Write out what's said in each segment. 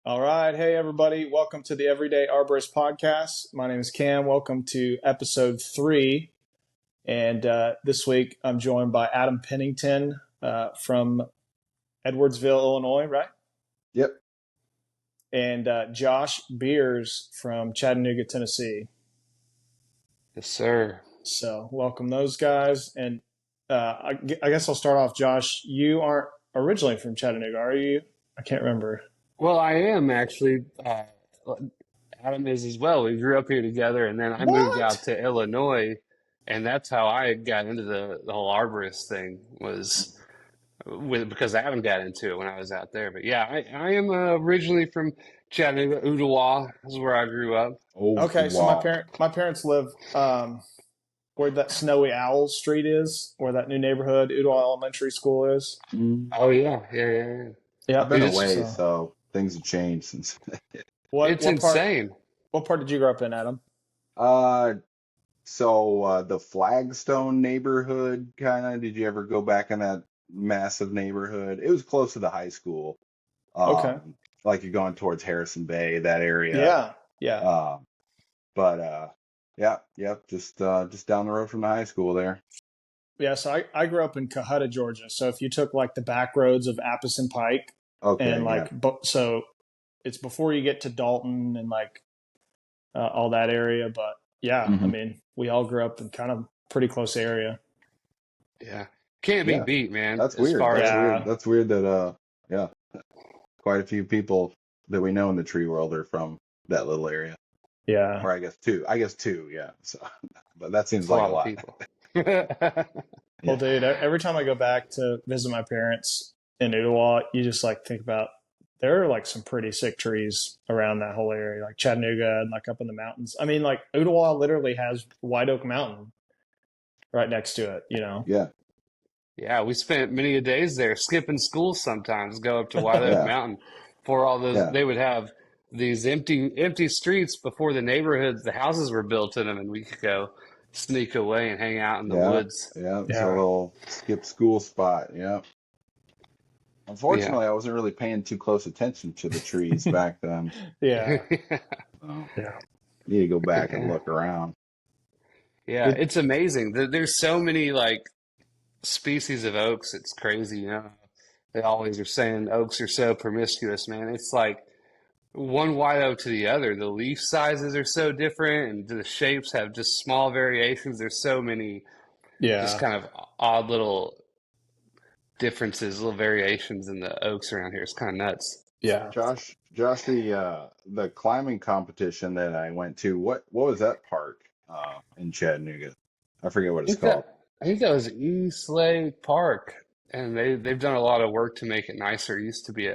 All right. Hey, everybody. Welcome to the Everyday Arborist podcast. My name is Cam. Welcome to episode 3. And this week I'm joined by Adam Pennington from Edwardsville, Illinois, right? Yep. And Josh Beers from Chattanooga, Tennessee. Yes, sir. So welcome those guys. And I guess I'll start off, Josh. You aren't originally from Chattanooga, are you? I can't remember. Well, I am actually. Adam is as well. We grew up here together, and then I moved out to Illinois, and that's how I got into the whole arborist thing because Adam got into it when I was out there. But yeah, I am originally from Chattanooga, Ottawa. Is where I grew up. Oh, Okay, so wow. my parents live where that Snowy Owl Street is, where that new neighborhood Ottawa Elementary School is. Oh yeah. Yeah, I've been away, so things have changed since. It's insane. What part did you grow up in, Adam? So the Flagstone neighborhood, kind of. Did you ever go back in that massive neighborhood? It was close to the high school. Okay. Like you're going towards Harrison Bay, that area. Yeah. Just down the road from the high school there. Yeah, so I grew up in Cohutta, Georgia. So if you took like the back roads of Apison Pike, Okay, and so it's before you get to Dalton and like all that area. But yeah, I mean, we all grew up in kind of pretty close area. Yeah, can't be beat, man. That's weird. That's weird that quite a few people that we know in the tree world are from that little area. Yeah, or I guess two. Yeah. So, but that seems like a lot. People. Well, dude, every time I go back to visit my parents in Ottawa, you just like think about there are like some pretty sick trees around that whole area, like Chattanooga and like up in the mountains. I mean, like Ottawa literally has White Oak Mountain right next to it, you know? Yeah. Yeah, we spent many a days there skipping school sometimes, go up to White Oak Mountain for all those. Yeah. They would have these empty streets before the neighborhoods, the houses were built in them, and we could go sneak away and hang out in the woods. Yeah, it's a little skip school spot. Yeah. Unfortunately, I wasn't really paying too close attention to the trees back then. Yeah. Need to go back and look around. Yeah, it's amazing. There's so many like species of oaks. It's crazy, you know. They always are saying oaks are so promiscuous, man. It's like one white oak to the other. The leaf sizes are so different, and the shapes have just small variations. There's so many, just kind of odd little differences, little variations in the oaks around here. It's kind of nuts. Yeah, Josh, the climbing competition that I went to, what was that park in Chattanooga? I forget what it's called. I think that was East Lake Park, and they've done a lot of work to make it nicer. It used to be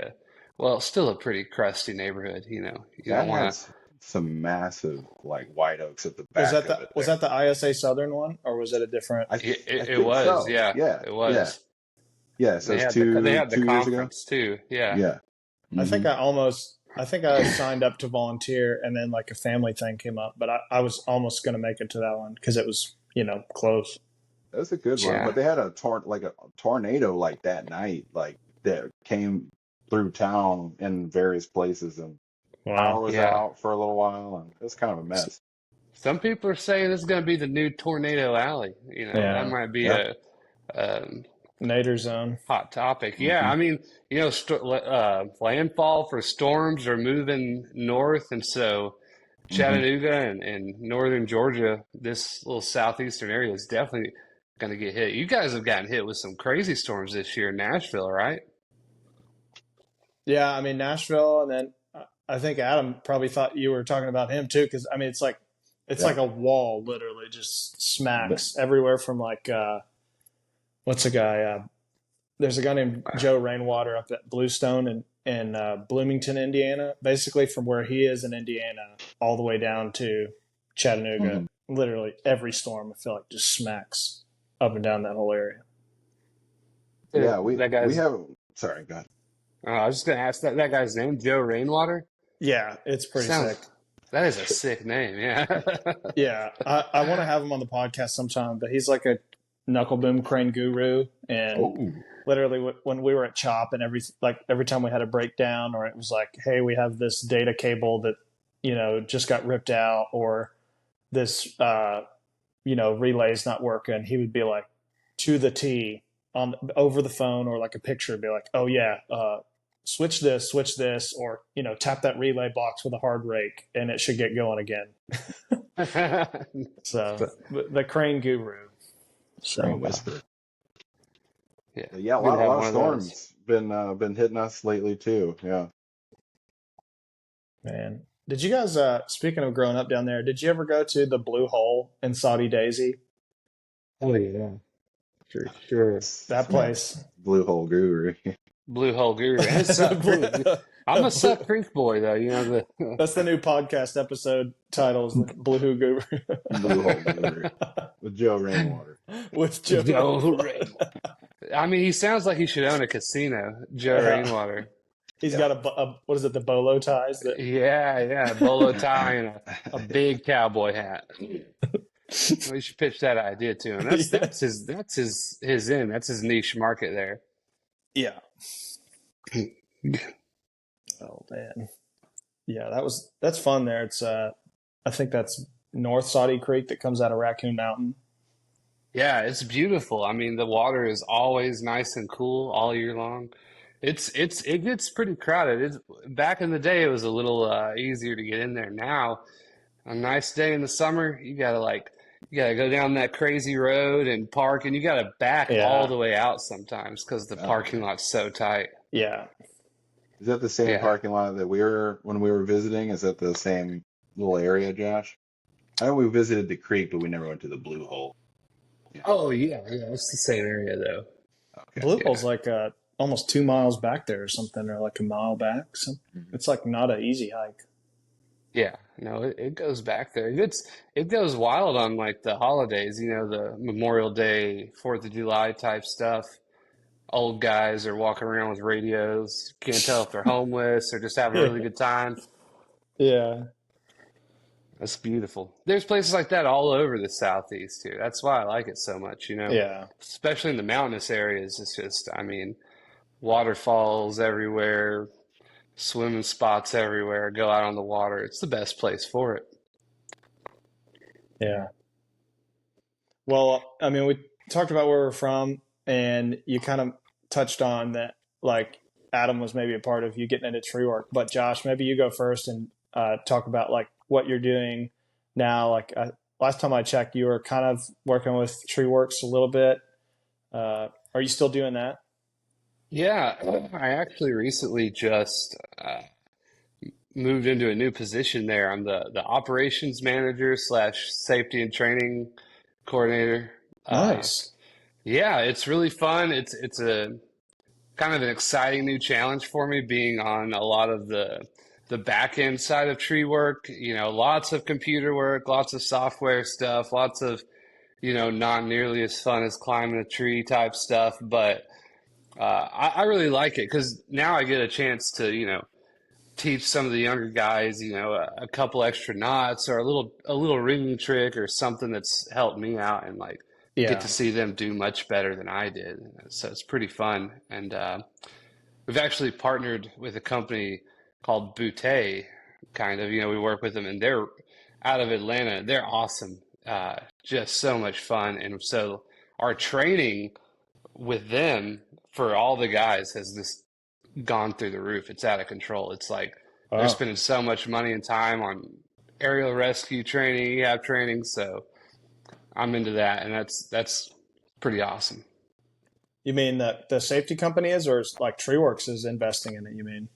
still a pretty crusty neighborhood, you know. You don't want to. Some massive like white oaks at the back. Was that the ISA Southern one, or was it a different? It was, so. Yeah, it was. Yeah, so they had the 2 years conference ago? Too. Yeah. Mm-hmm. I think I signed up to volunteer, and then like a family thing came up, but I was almost going to make it to that one because it was, you know, close. That was a good one, but they had a tornado like that night, like that came through town in various places, and power was out for a little while, and it was kind of a mess. Some people are saying this is going to be the new Tornado Alley. You know, that might be a Nader zone. Hot topic. Yeah, I mean, you know, landfall for storms are moving north, and so Chattanooga and northern Georgia, this little southeastern area is definitely going to get hit. You guys have gotten hit with some crazy storms this year in Nashville, right? Yeah, I mean, Nashville, and then I think Adam probably thought you were talking about him too, because I mean, it's like a wall, literally, just smacks everywhere from like what's a guy? There's a guy named Joe Rainwater up at Bluestone in Bloomington, Indiana. Basically, from where he is in Indiana all the way down to Chattanooga, literally every storm I feel like just smacks up and down that whole area. Yeah, we have. Sorry, go ahead. I was just going to ask that guy's name, Joe Rainwater? Yeah, it's pretty sick. That is a sick name, yeah. Yeah, I want to have him on the podcast sometime, but he's like a knuckle boom crane guru, and literally when we were at Chop and every time we had a breakdown, or it was like, hey, we have this data cable that, just got ripped out, or this, relay's not working, he would be like, to the T on over the phone, or like a picture, be like, oh yeah, switch this, or, tap that relay box with a hard rake and it should get going again. So the crane guru. Crane whisperer. Yeah, a lot of storms been hitting us lately too. Yeah. Man, did you guys? Speaking of growing up down there, did you ever go to the Blue Hole in Saudi Daisy? Oh yeah, for sure. That place, Blue Hole Guru. Blue Hole Guru. I'm a Suck Creek boy, though. That's the new podcast episode title, is Blue Hole Guru. Blue Hole Guru with Joe Rainwater. With Joe Rainwater. I mean, he sounds like he should own a casino, Joe Rainwater. He's got what is it, the bolo ties? Yeah, bolo tie and a big cowboy hat. We should pitch that idea to him. That's his niche market there. Yeah. Oh man. Yeah, that's fun there. It's I think that's North Saudi Creek that comes out of Raccoon Mountain. Yeah, it's beautiful. I mean, the water is always nice and cool all year long. It gets pretty crowded. Back in the day, it was a little easier to get in there. Now, a nice day in the summer, you gotta go down that crazy road and park, and you gotta back all the way out sometimes because the parking lot's so tight. Yeah. Is that the same parking lot that when we were visiting? Is that the same little area, Josh? I know we visited the creek, but we never went to the Blue Hole. Yeah. Oh yeah, it's the same area though. Okay. Blue Hole's like almost 2 miles back there or something, or like a mile back. So it's like not an easy hike. Yeah, no, it goes back there. It goes wild on like the holidays, the Memorial Day, 4th of July type stuff. Old guys are walking around with radios. Can't tell if they're homeless or just having a really good time. Yeah. That's beautiful. There's places like that all over the Southeast too. That's why I like it so much, Yeah. Especially in the mountainous areas. It's just, I mean, waterfalls everywhere, swimming spots everywhere, go out on the water. It's the best place for it. Yeah. Well, I mean, we talked about where we're from, and you kind of touched on that, like Adam was maybe a part of you getting into tree work. But Josh, maybe you go first and talk about like what you're doing now. Like last time I checked, you were kind of working with Tree Works a little bit. Are you still doing that? Yeah, I actually recently just moved into a new position there. I'm the operations manager / safety and training coordinator. Nice. Yeah, it's really fun. It's a kind of an exciting new challenge for me, being on a lot of the back end side of tree work. Lots of computer work, lots of software stuff, lots of not nearly as fun as climbing a tree type stuff, but I really like it because now I get a chance to teach some of the younger guys a couple extra knots or a little ringing trick or something that's helped me out, and like get to see them do much better than I did. So it's pretty fun. And we've actually partnered with a company called Boutte, kind of. We work with them, and they're out of Atlanta. They're awesome. Just so much fun. And so our training with them for all the guys has just gone through the roof. It's out of control. It's like they're spending so much money and time on aerial rescue training, EHAB training. So I'm into that, and that's pretty awesome. You mean that the safety company is, or like TreeWorks is investing in it? You mean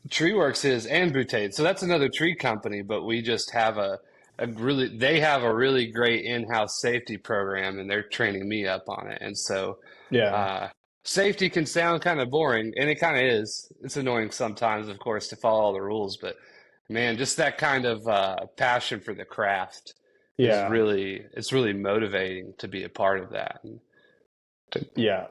TreeWorks is, and Boutte. So that's another tree company, but we just have they have a really great in-house safety program, and they're training me up on it. And so, safety can sound kind of boring, and it kind of is. It's annoying sometimes, of course, to follow all the rules, but man, just that kind of passion for the craft is really motivating to be a part of that. Yeah,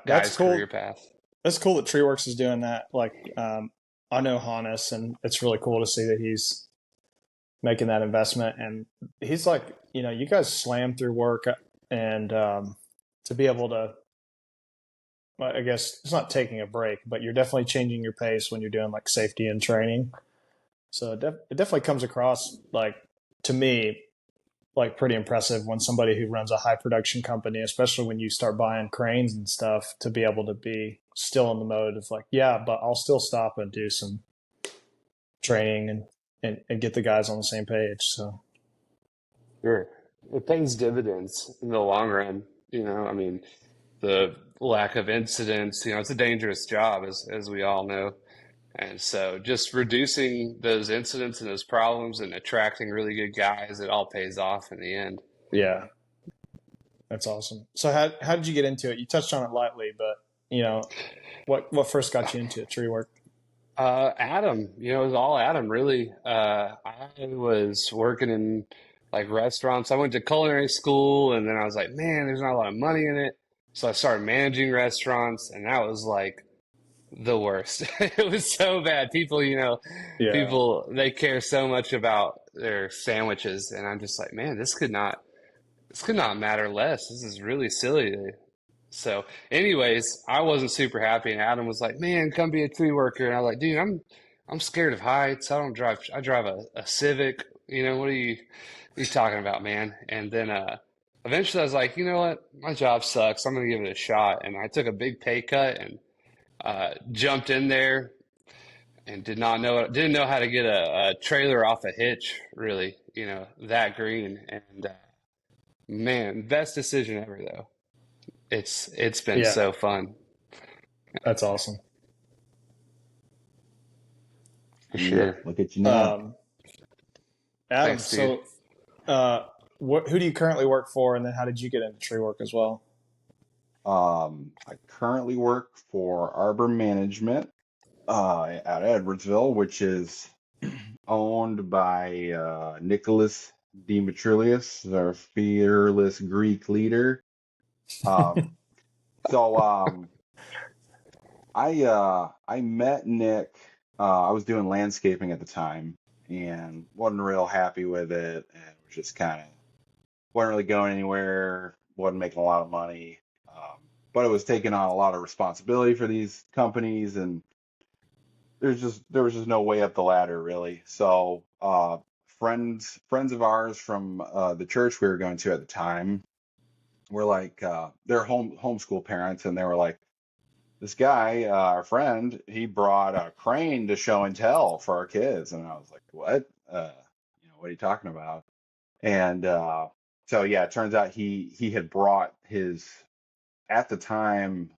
that's cool. Career path. That's cool that TreeWorks is doing that. Like, I know Hannes, and it's really cool to see that he's making that investment. And he's like, you guys slam through work, and to be able to I guess it's not taking a break, but you're definitely changing your pace when you're doing like safety and training. So it definitely comes across like to me like pretty impressive when somebody who runs a high production company, especially when you start buying cranes and stuff, to be able to be still in the mode of like, yeah, but I'll still stop and do some training and get the guys on the same page. So Sure. It pays dividends in the long run. I mean, the lack of incidents, it's a dangerous job, as we all know. And so just reducing those incidents and those problems and attracting really good guys, it all pays off in the end. yeah, that's awesome. So how did you get into it? You touched on it lightly, but what first got you into tree work? Adam, it was all Adam, really. I was working in like restaurants. I went to culinary school, and then I was like, man, there's not a lot of money in it. So I started managing restaurants, and that was like the worst. It was so bad. People, Yeah, they care so much about their sandwiches, and I'm just like, man, this could not matter less. This is really silly. So, anyways, I wasn't super happy, and Adam was like, "Man, come be a tree worker." And I was like, "Dude, I'm scared of heights. I don't drive. I drive a Civic. What are you talking about, man?" And then eventually, I was like, "You know what? My job sucks. I'm gonna give it a shot." And I took a big pay cut and jumped in there and didn't know how to get a trailer off a hitch. Really, that green. And man, best decision ever though. It's been yeah, so fun. that's awesome. For Yeah, sure. look at you now. Um, Adam, Thanks, dude. so who do you currently work for, and then how did you get into tree work as well? I currently work for Arbor Management at Edwardsville, which is owned by Nicholas Demetrius, our fearless Greek leader. Um, so I met Nick. I was doing landscaping at the time and wasn't real happy with it, and was just kind of wasn't really going anywhere. Wasn't making a lot of money, but it was taking on a lot of responsibility for these companies, and there was just no way up the ladder really. So friends of ours from the church we were going to at the time were like they're homeschool parents, and they were like, this guy, our friend, he brought a crane to show and tell for our kids. And I was like, what? What are you talking about? And so yeah, it turns out he had brought his, at the time,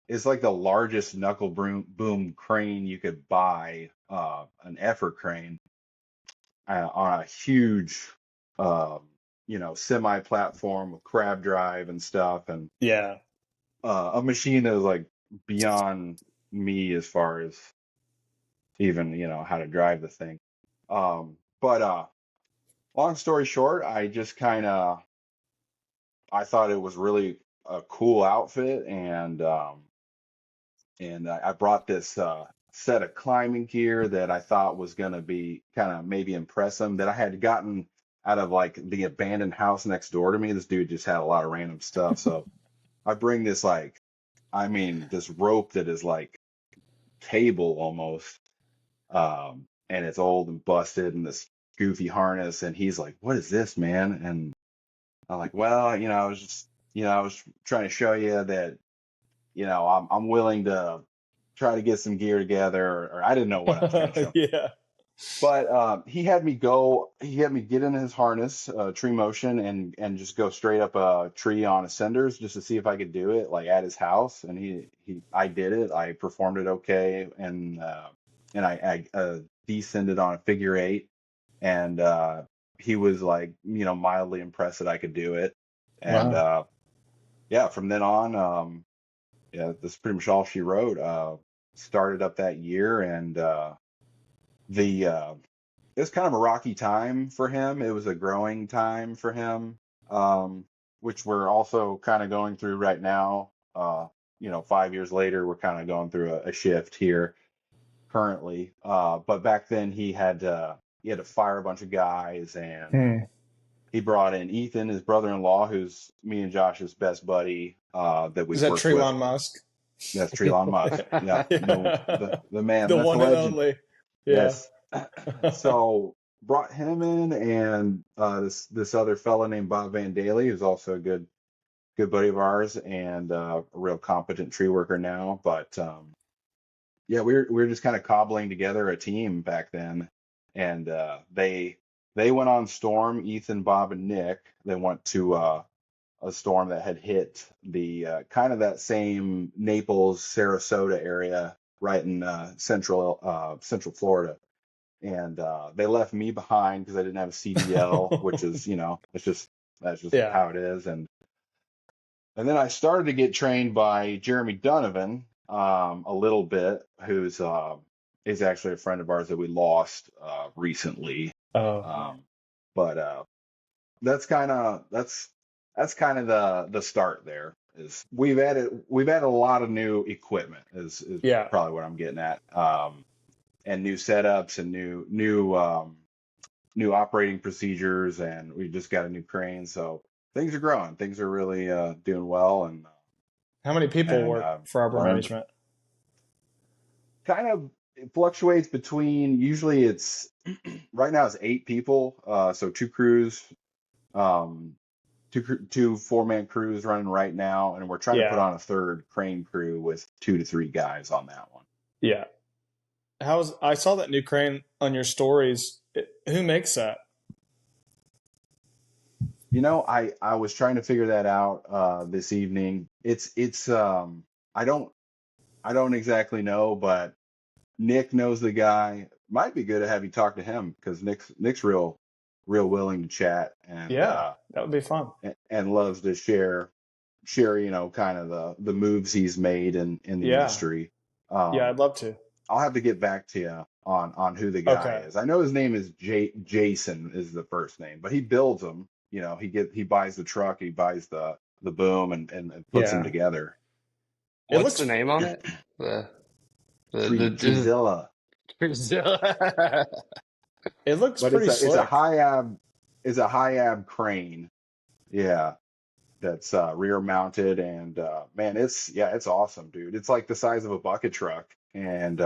it's like the largest knuckle boom crane you could buy, an effort crane, on a huge, uh, semi platform with crab drive and stuff, and Yeah, a machine that was like beyond me as far as even how to drive the thing. But long story short, I just kind of I thought it was really a cool outfit, and I brought this set of climbing gear that I thought was going to be kind of maybe impress them, that I had gotten out of like the abandoned house next door to me. This dude just had a lot of random stuff, so I bring this, like, I mean, this rope that is like cable almost, and it's old and busted, and this goofy harness. And he's like, "What is this, man?" And I'm like, "Well, I was trying to show you that, I'm willing to try to get some gear together," or I didn't know what I was trying to show. yeah, But he had me get in his harness, tree motion, and just go straight up a tree on ascenders just to see if I could do it, like at his house. And I did it. I performed it okay, and I descended on a figure eight, and he was like, mildly impressed that I could do it. And wow, yeah, from then on, yeah, that's pretty much all she wrote. Started up that year, and the it was kind of a rocky time for him. It was a growing time for him, which we're also kind of going through right now. 5 years later, we're kind of going through a shift here currently. But back then, he had to fire a bunch of guys, and hmm. he brought in Ethan, his brother-in-law, who's me and Josh's best buddy, that Is we've that worked with. Trayvon Musk? That's Trelon Musk. Yeah, the man, The myth, one and legend. only. Yeah. Yes. So brought him in, and this other fella named Bob Van Daly, who's also a good buddy of ours, and a real competent tree worker now. But yeah, we were just kind of cobbling together a team back then, and they went on storm. Ethan, Bob, and Nick. They went to a storm that had hit the kind of that same Naples, Sarasota area, right in Central Florida. And they left me behind because I didn't have a CDL, which is, that's just Yeah. how it is. And then I started to get trained by Jeremy Donovan a little bit, who's is actually a friend of ours that we lost recently. Oh. But that's kind of the start there. Is we've added a lot of new equipment is Yeah. probably what I'm getting at. And new setups and new operating procedures, and we just got a new crane, so things are growing. Things are really doing well, and How many people work for Arbor learned. Management? Kind of it fluctuates between, usually it's right now it's 8 people, so two crews, um, two 4-man crews running right now, and we're trying to put Yeah. on a third crane crew with 2 to 3 guys on that one. Yeah. I saw that new crane on your stories. Who makes that? I was trying to figure that out this evening. It's I don't exactly know, but Nick knows the guy. Might be good to have you talk to him because Nick's real willing to chat, and Yeah, that would be fun. and loves to share kind of the moves he's made in the Yeah. industry. Yeah, I'd love to. I'll have to get back to you on who the guy Okay. is. I know his name is Jason is the first name, but he builds them. He buys the truck, he buys the boom, and puts them Yeah. together. What's the name on it? The Treezilla. It looks But pretty it's a slick. high ab crane. Yeah, that's rear mounted, and man, it's awesome, dude. It's like the size of a bucket truck, and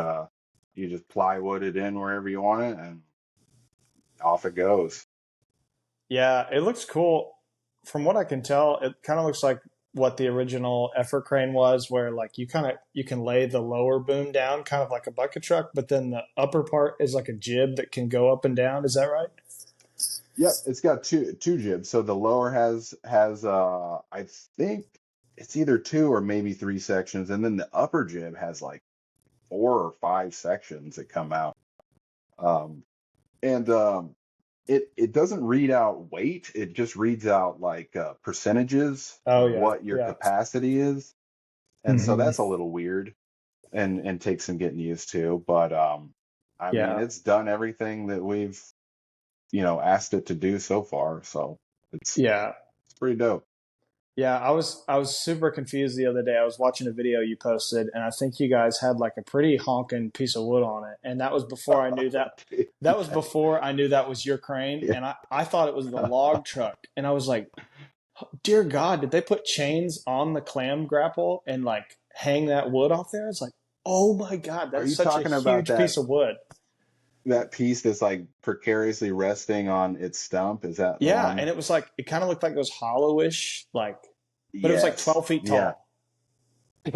you just plywood it in wherever you want it, and off it goes. Yeah, it looks cool. From what I can tell, it kind of looks like what the original effort crane was, where like you can lay the lower boom down kind of like a bucket truck, but then the upper part is like a jib that can go up and down. Is that right? Yep, it's got two jibs. So the lower has I think it's either 2 or maybe 3 sections, and then the upper jib has like 4 or 5 sections that come out. And it doesn't read out weight. It just reads out like percentages Oh of yeah. what your Yeah. capacity is. And so Mhm. that's a little weird and takes some getting used to. But I mean, Yeah. it's done everything that we've asked it to do so far. So it's Yeah. pretty dope. Yeah, I was super confused the other day. I was watching a video you posted, and I think you guys had like a pretty honking piece of wood on it. And that was before I knew that. That was before I knew that was your crane, Yeah. and I thought it was the log truck. And I was like, dear God, did they put chains on the clam grapple and like hang that wood off there? It's like, oh my God, Are that's you such a talking about huge piece of wood. that piece that's like precariously resting on its stump? Is that the Yeah, one? and it was like it kind of looked like it was hollowish, like, but it was like Yes. 12 feet Yeah.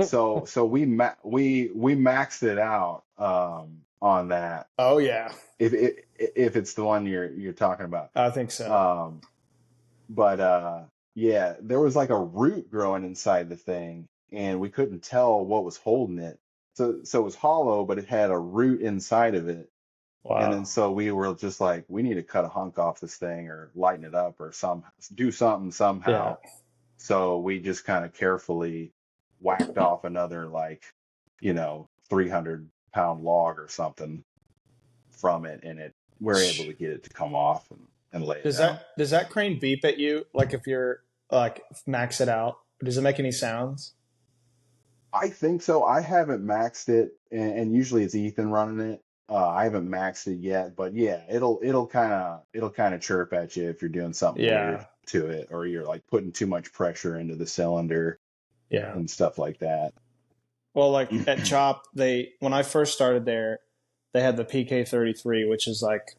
tall. So we maxed it out on that. Oh yeah, If it's the one you're talking about. I think so. But yeah, there was like a root growing inside the thing, and we couldn't tell what was holding it. So it was hollow, but it had a root inside of it. And then Wow. so we were just like, we need to cut a hunk off this thing or lighten it up or do something Yeah. somehow. So we just kind of carefully whacked off another 300-pound log or something from it, and we're able to get it to come off and lay it down. Does that crane beep at you like if you're like max it out? Does it make any sounds? I think so. I haven't maxed it, and usually it's Ethan running it. I haven't maxed it yet, but yeah, it'll kind of chirp at you if you're doing something weird Yeah. to it, or you're like putting too much pressure into the cylinder Yeah. and stuff like that. Well, like at Chop, when I first started there, they had the PK33, which is like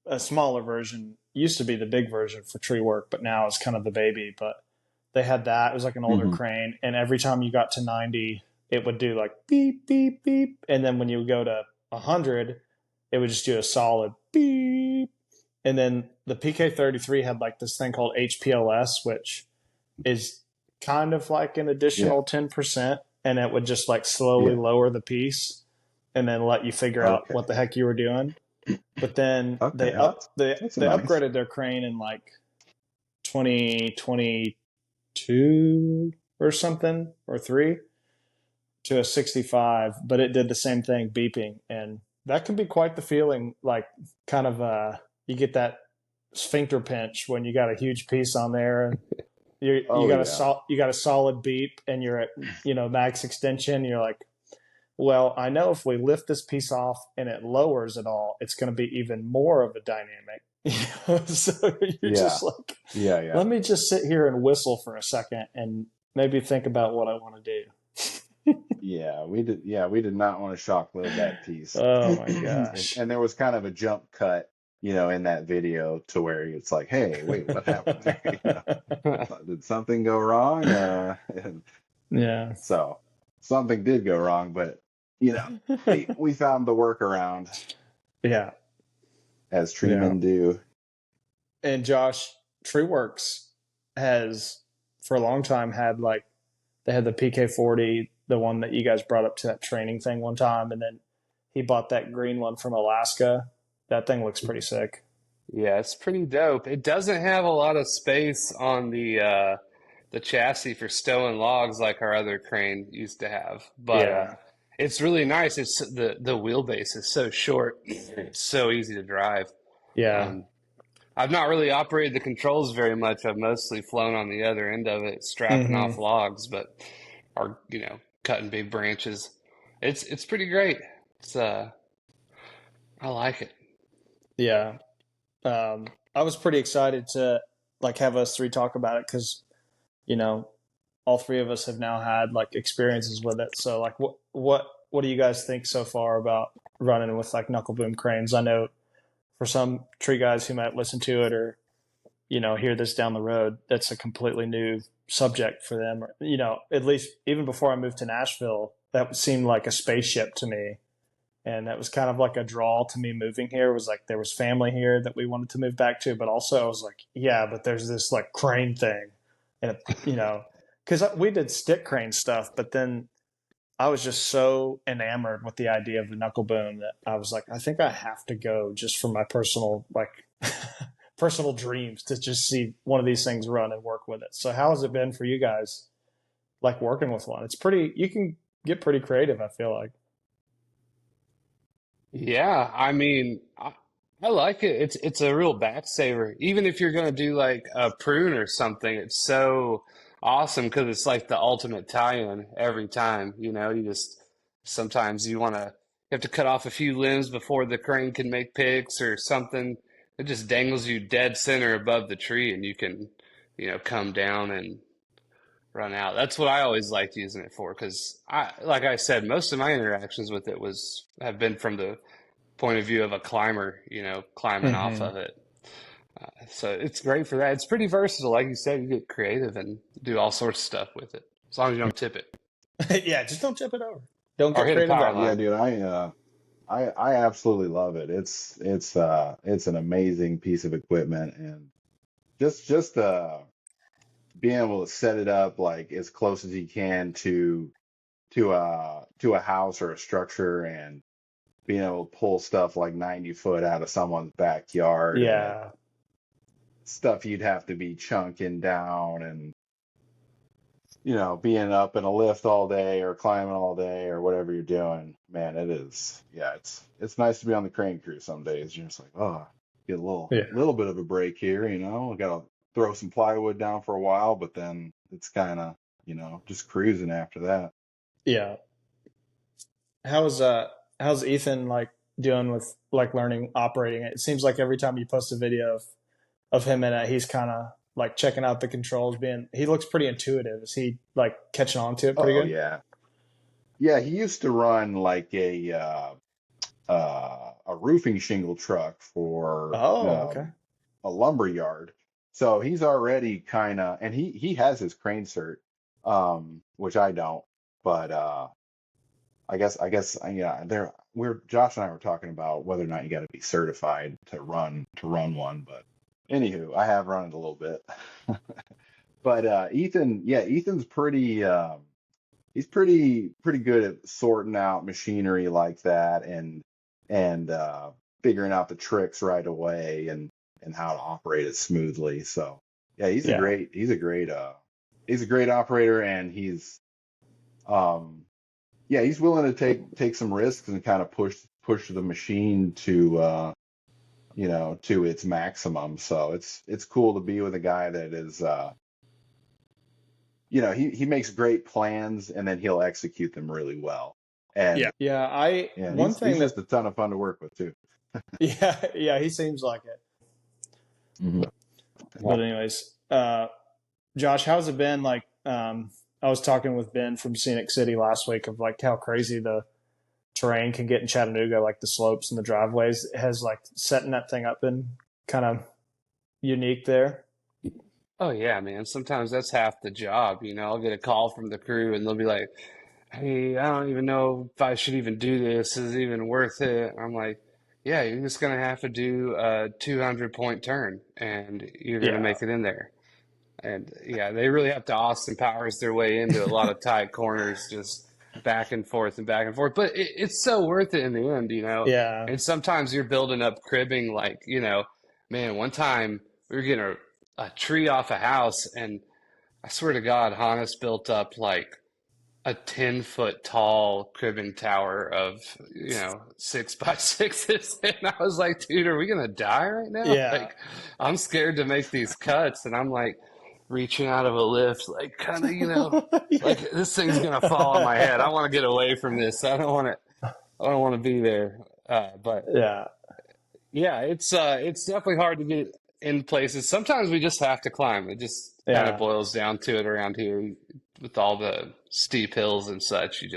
a smaller version. Used to be the big version for tree work, but now it's kind of the baby. But they had that. It was like an older crane, and every time you got to 90, it would do like beep beep beep, and then when you would go to 100, it would just do a solid beep. And then the PK33 had like this thing called HPLS, which is kind of like an additional 10%, and it would just like slowly lower the piece and then let you figure out what the heck you were doing. But then they upgraded their crane in like 2022 or something, or 3, to a 65, but it did the same thing, beeping, and that can be quite the feeling. Like kind of you get that sphincter pinch when you got a huge piece on there, and you got a solid beep, and you're at max extension. You're like, well, I know if we lift this piece off and it lowers it all, it's going to be even more of a dynamic. So you're just like, let me just sit here and whistle for a second and maybe think about what I want to do. We did not want to shock load that piece. Oh my gosh. And there was kind of a jump cut, in that video to where it's like, hey, wait, what happened there? Did something go wrong? Yeah. So something did go wrong, but we found the workaround. Yeah. As treemen do. And Josh, TreeWorks has for a long time had they had the PK40, the one that you guys brought up to that training thing one time, and then he bought that green one from Alaska. That thing looks pretty sick. Yeah, it's pretty dope. It doesn't have a lot of space on the chassis for stowing logs like our other crane used to have, but it's really nice. It's the wheelbase is so short, it's so easy to drive. Yeah. I've not really operated the controls very much. I've mostly flown on the other end of it, strapping off logs, or cutting big branches. It's pretty great. I like it. Yeah. I was pretty excited to have us three talk about it because, all three of us have now had experiences with it. So what do you guys think so far about running with knuckle boom cranes? I know for some tree guys who might listen to it or, hear this down the road, that's a completely new subject for them. At least even before I moved to Nashville, that seemed like a spaceship to me. And that was kind of like a draw to me moving here. It was there was family here that we wanted to move back to, but also I was like, yeah, but there's this crane thing. And, because we did stick crane stuff, but then I was just so enamored with the idea of the knuckle boom that I was like, I think I have to go just for my personal, personal dreams to just see one of these things run and work with it. So how has it been for you guys, working with one? It's you can get pretty creative, I feel like. Yeah, I mean, I like it. It's a real back saver. Even if you're going to do a prune or something, it's so awesome because it's the ultimate tie-in every time. You just sometimes you have to cut off a few limbs before the crane can make picks or something. It just dangles you dead center above the tree, and you can, come down and run out. That's what I always liked using it for because like I said, most of my interactions with it have been from the point of view of a climber, climbing off of it. So it's great for that. It's pretty versatile. Like you said, you get creative and do all sorts of stuff with it as long as you don't tip it. Yeah, just don't tip it over. Don't get hit a creative. power line. Yeah, dude, I absolutely love it. It's an amazing piece of equipment, and just being able to set it up as close as you can to a house or a structure, and being able to pull stuff 90 foot out of someone's backyard. Yeah. Stuff you'd have to be chunking down and being up in a lift all day or climbing all day or whatever you're doing. Man, it's nice to be on the crane crew some days. You're just like, oh, get a little bit of a break here, I gotta throw some plywood down for a while, but then it's kind of, just cruising after that. Yeah. How's Ethan doing with learning operating it? It seems like every time you post a video of him in it, he's kind of checking out the controls. He looks pretty intuitive. Is he catching on to it pretty good? Yeah. Yeah, he used to run like a roofing shingle truck for Oh, okay. a lumber yard. So he's already kind of, and he has his crane cert, which I don't. But yeah, there we're Josh and I were talking about whether or not you got to be certified to run one. But anywho, I have run it a little bit. But Ethan, yeah, Ethan's pretty. He's pretty good at sorting out machinery like that and figuring out the tricks right away and how to operate it smoothly. So yeah, Yeah. he's a great operator, and um he's willing to take some risks and kind of push the machine to to its maximum. So it's cool to be with a guy that is he makes great plans and then he'll execute them really well. Yeah. And Yeah. yeah, One he's thing that, just a ton of fun to work with too. yeah, he seems like it. Mhm. But anyways, Josh, how's it been? Like, I was talking with Ben from Scenic City last week of like how crazy the terrain can get in Chattanooga, like the slopes and the driveways. Has like setting that thing up been kind of unique there? Oh yeah, man. Sometimes that's half the job. I'll get a call from the crew and they'll be like, "Hey, I don't even know if I should even do this. Is it even worth it?" I'm like, "Yeah, you're just gonna have to do a 200-point turn and you're gonna Yeah. make it in there." And yeah, they really have to Austin Powers their way into a lot of tight corners, just back and forth and back and forth. But it's so worth it in the end. Yeah. And sometimes you're building up cribbing, like, man, one time we were getting a tree off a house, and I swear to God, Hannes built up like a 10-foot tall cribbing tower of 6x6s. And I was like, dude, are we gonna die right now? Yeah. Like, I'm scared to make these cuts, and I'm like reaching out of a lift, like kind of, Yeah. like this thing's gonna fall on my head. I want to get away from this. I don't want to be there. But Yeah. yeah, it's definitely hard to get in places. Sometimes we just have to climb. It just kind of Yeah. boils down to it around here with all the steep hills and such. You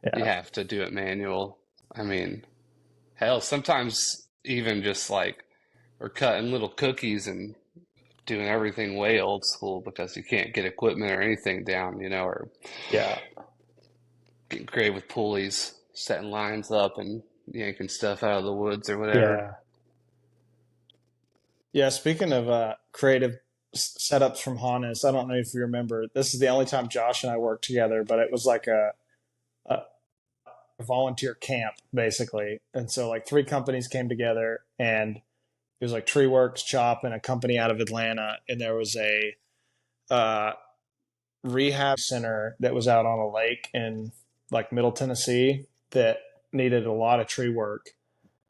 Yeah. have to do it manual. I mean, hell, sometimes even just like we're cutting little cookies and doing everything way old school because you can't get equipment or anything down, or Yeah. getting creative with pulleys, setting lines up and yanking stuff out of the woods or whatever. Yeah. Yeah. Speaking of creative setups from Hannes, I don't know if you remember, this is the only time Josh and I worked together, but it was like a volunteer camp basically. And so like three companies came together and it was like Tree Works, Chop, and a company out of Atlanta. And there was a uh, rehab center that was out on a lake in like Middle Tennessee that needed a lot of tree work.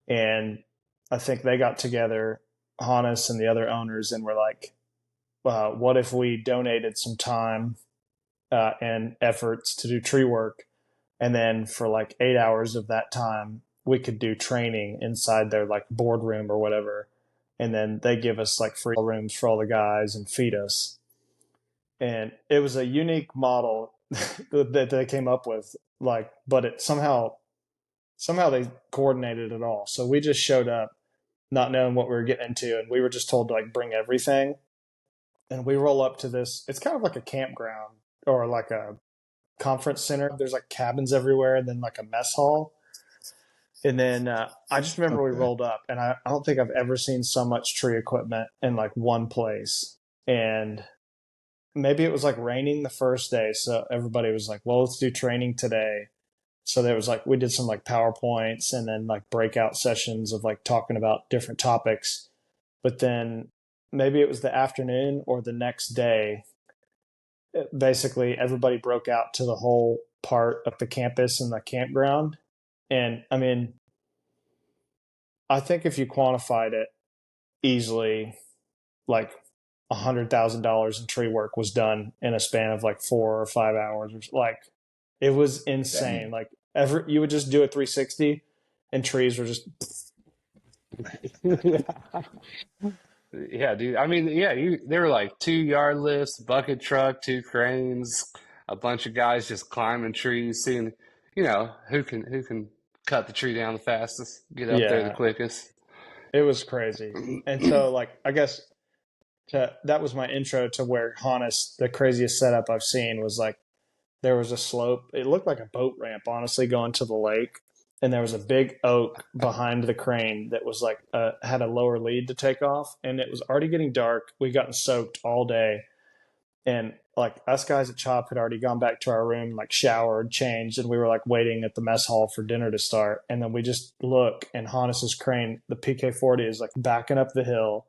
And I think they got together, Hannes and the other owners, and were like, what if we donated some time and efforts to do tree work? And then for like 8 hours of that time, we could do training inside their like boardroom or whatever. And then they give us like free rooms for all the guys and feed us. And it was a unique model that they came up with, like, but it somehow they coordinated it all. So we just showed up not knowing what we were getting into, and we were just told to like bring everything. And we roll up to this. It's kind of like a campground or like a conference center. There's like cabins everywhere, and then like a mess hall. And then I just remember we Okay. rolled up, and I don't think I've ever seen so much tree equipment in like one place. And maybe it was like raining the first day, so everybody was like, "Well, let's do training today." So there was like we did some like PowerPoints and then like breakout sessions of like talking about different topics. But then maybe it was the afternoon or the next day. Basically, everybody broke out to the whole part of the campus and the campground. And I mean, I think if you quantified it easily, like $100,000 in tree work was done in a span of like 4 or 5 hours. Like it was insane. Dang. Like you would just do a 360, and trees were just Yeah, dude. I mean, yeah, there were like 2 yard lifts, bucket truck, 2 cranes, a bunch of guys just climbing trees, seeing. who can cut the tree down the fastest, get up there the Yeah, quickest. it was crazy. And so, like, I guess that was my intro to where Hannes, the craziest setup I've seen was like there was a slope. It looked like a boat ramp, honestly, going to the lake. And there was a big oak behind the crane that was like had a lower lead to take off. And it was already getting dark. We gotten soaked all day. And like us guys at Chop had already gone back to our room, like showered, changed, and we were like waiting at the mess hall for dinner to start. And then we just look, and Hannes's crane, the PK40, is like backing up the hill,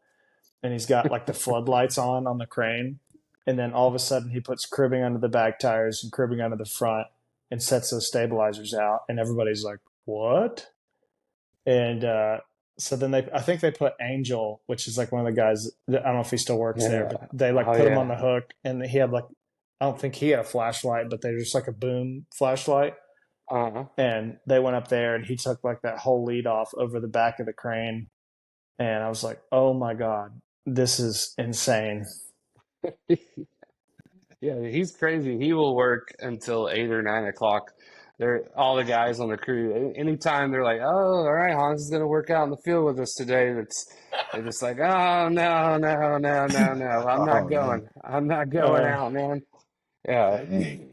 and he's got like the floodlights on the crane. And then all of a sudden, he puts cribbing under the back tires and cribbing under the front, and sets those stabilizers out. And everybody's like, "What?" And so then I think they put Angel, which is like one of the guys. I don't know if he still works there, but they like put him on the hook, and he had like, I don't think he had a flashlight, but they were just like a boom flashlight. And they went up there, and he took like that whole lead off over the back of the crane, and I was like, "Oh my god, this is insane." Yeah, he's crazy. He will work until 8 or 9 o'clock. They're all the guys on the crew. Anytime they're like, "Oh, all right, Hans is gonna work out in the field with us today." They're just like, "Oh no, no, no, no, no! I'm not Oh man. going. I'm not going out, man." Yeah, Dang.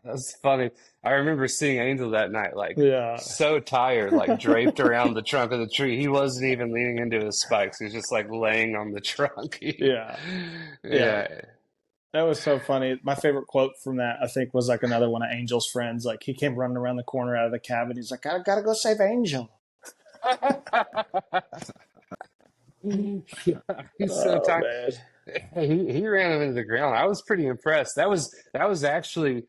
that's funny. I remember seeing Angel that night, like Yeah, so tired, like draped around the trunk of the tree. He wasn't even leaning into his spikes. He was just like laying on the trunk. yeah, yeah. Yeah. That was so funny. My favorite quote from that, I think, was like another one of Angel's friends. Like he came running around the corner out of the cabin. He's like, "I gotta go save Angel." He's so Oh tired. man. He ran him into the ground. I was pretty impressed. That was actually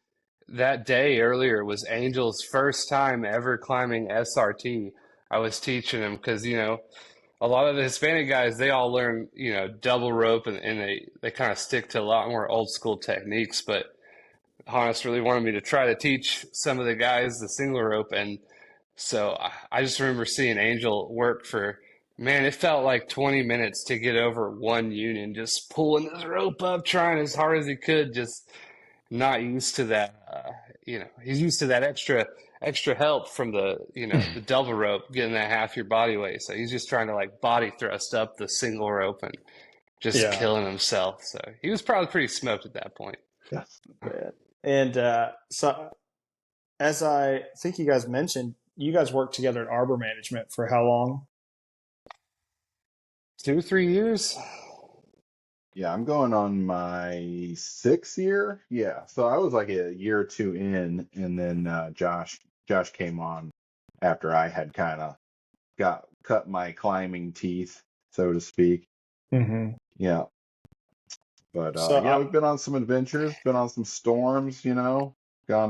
that day earlier was Angel's first time ever climbing SRT. I was teaching him because a lot of the Hispanic guys they all learn double rope and they kind of stick to a lot more old school techniques. But Hannes really wanted me to try to teach some of the guys the single rope, and so I just remember seeing Angel work for, man, it felt like 20 minutes to get over one union, just pulling his rope up, trying as hard as he could, just not used to that. He's used to that extra help from the double rope, getting that half your body weight. So he's just trying to like body thrust up the single rope and just Yeah. killing himself. So he was probably pretty smoked at that point. Yes. And so, as I think you guys mentioned, you guys worked together at Arbor Management for how long? 2 or 3 years. Yeah, I'm going on my 6th year. Yeah, so I was like a year or two in, and then Josh came on after I had kind of got cut my climbing teeth, so to speak. Mm-hmm. Yeah, but So yeah, we've been on some adventures, been on some storms, gone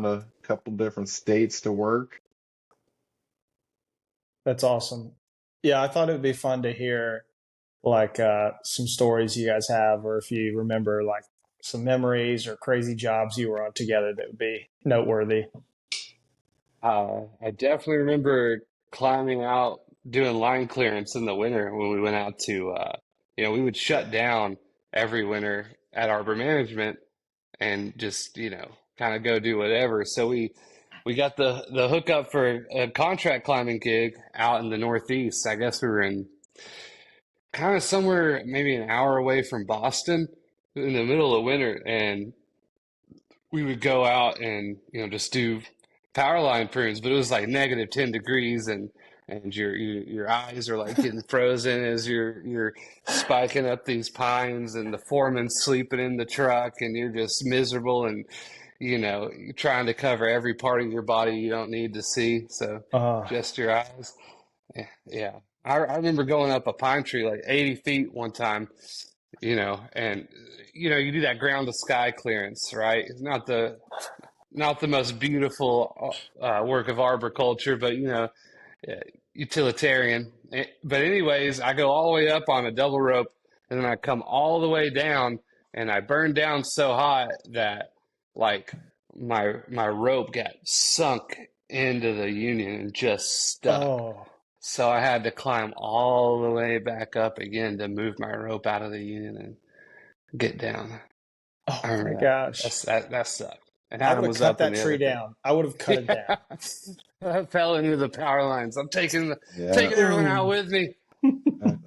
to a couple different states to work. that's awesome. Yeah, I thought it would be fun to hear like some stories you guys have, or if you remember like some memories or crazy jobs you were on together that would be noteworthy. I definitely remember climbing out, doing line clearance in the winter when we went out to, we would shut down every winter at Arbor Management and just, kind of go do whatever. So we got the hookup for a contract climbing gig out in the Northeast. I guess we were in kind of somewhere maybe an hour away from Boston in the middle of winter, and we would go out and just do power line prunes, but it was like -10 degrees, and your eyes are like getting frozen as you're spiking up these pines, and the foreman's sleeping in the truck, and you're just miserable, and you're trying to cover every part of your body you don't need to see, so Uh, just your eyes. Yeah. I remember going up a pine tree like 80 feet one time, and you do that ground to sky clearance, right? It's not the most beautiful work of arboriculture, but utilitarian. But anyways, I go all the way up on a double rope, and then I come all the way down, and I burn down so hot that like my rope got sunk into the union and just stuck. oh, So I had to climb all the way back up again to move my rope out of the union and get down. oh I remember my that. gosh. That sucked. And I would Adam have was cut up in that the tree other thing. down. I would have cut it down. Yeah. I fell into the power lines. I'm Yeah, taking everyone out with me.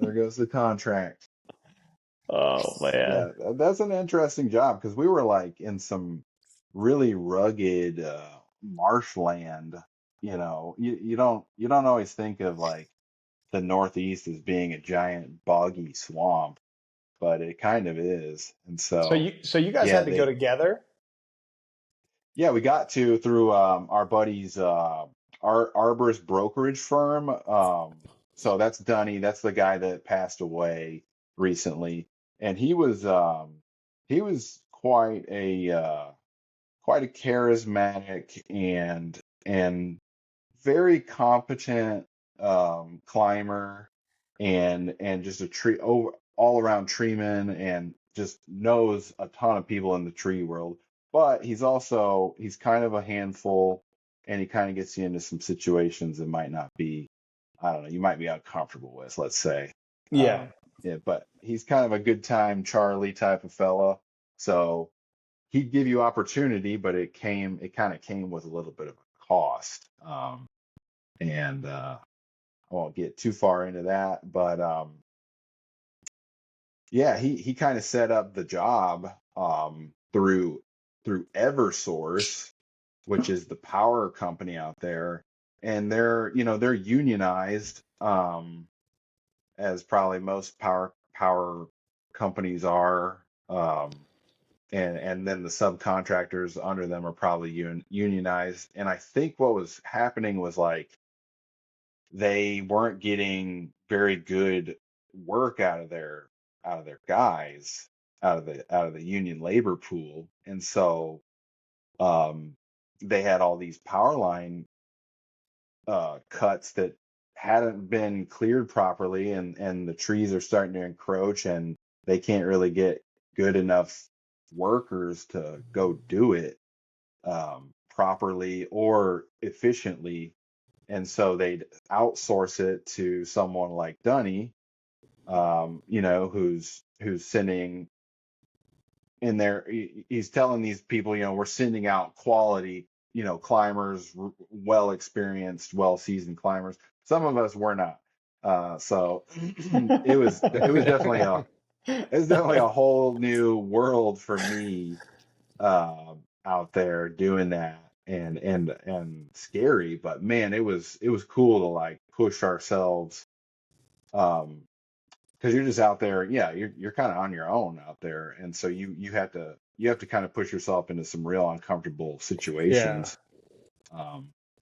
there goes the contract. Oh man. Yeah, that's an interesting job because we were like in some really rugged marshland. You don't always think of like the Northeast as being a giant boggy swamp, but it kind of is. And so, So you guys yeah, had to go together? we got to through our buddy's arborist brokerage firm. So that's Dunny. That's the guy that passed away recently, and he was quite a charismatic and very competent climber and just a tree all around treeman and just knows a ton of people in the tree world. But he's kind of a handful and he kind of gets you into some situations that might not be, I don't know, you might be uncomfortable with, let's say. Yeah. Yeah, but he's kind of a good time Charlie type of fella. So he'd give you opportunity, but it kind of came with a little bit of a cost. And I won't get too far into that, but yeah, he kind of set up the job through Eversource, which is the power company out there, and they're unionized, as probably most power companies are, and then the subcontractors under them are probably unionized. And I think what was happening was like they weren't getting very good work out of their guys out of the union labor pool, and so um, they had all these power line cuts that hadn't been cleared properly, and the trees are starting to encroach, and they can't really get good enough workers to go do it properly or efficiently, and so they'd outsource it to someone like Dunny, who's sending in there. He's telling these people, we're sending out quality, climbers, well experienced, well seasoned climbers. Some of us were not. So it was definitely a whole new world for me out there doing that, and scary, but man, it was cool to like push ourselves, um because you're just out there. Yeah, you're kind of on your own out there, and so you have to kind of push yourself into some real uncomfortable Yeah. situations.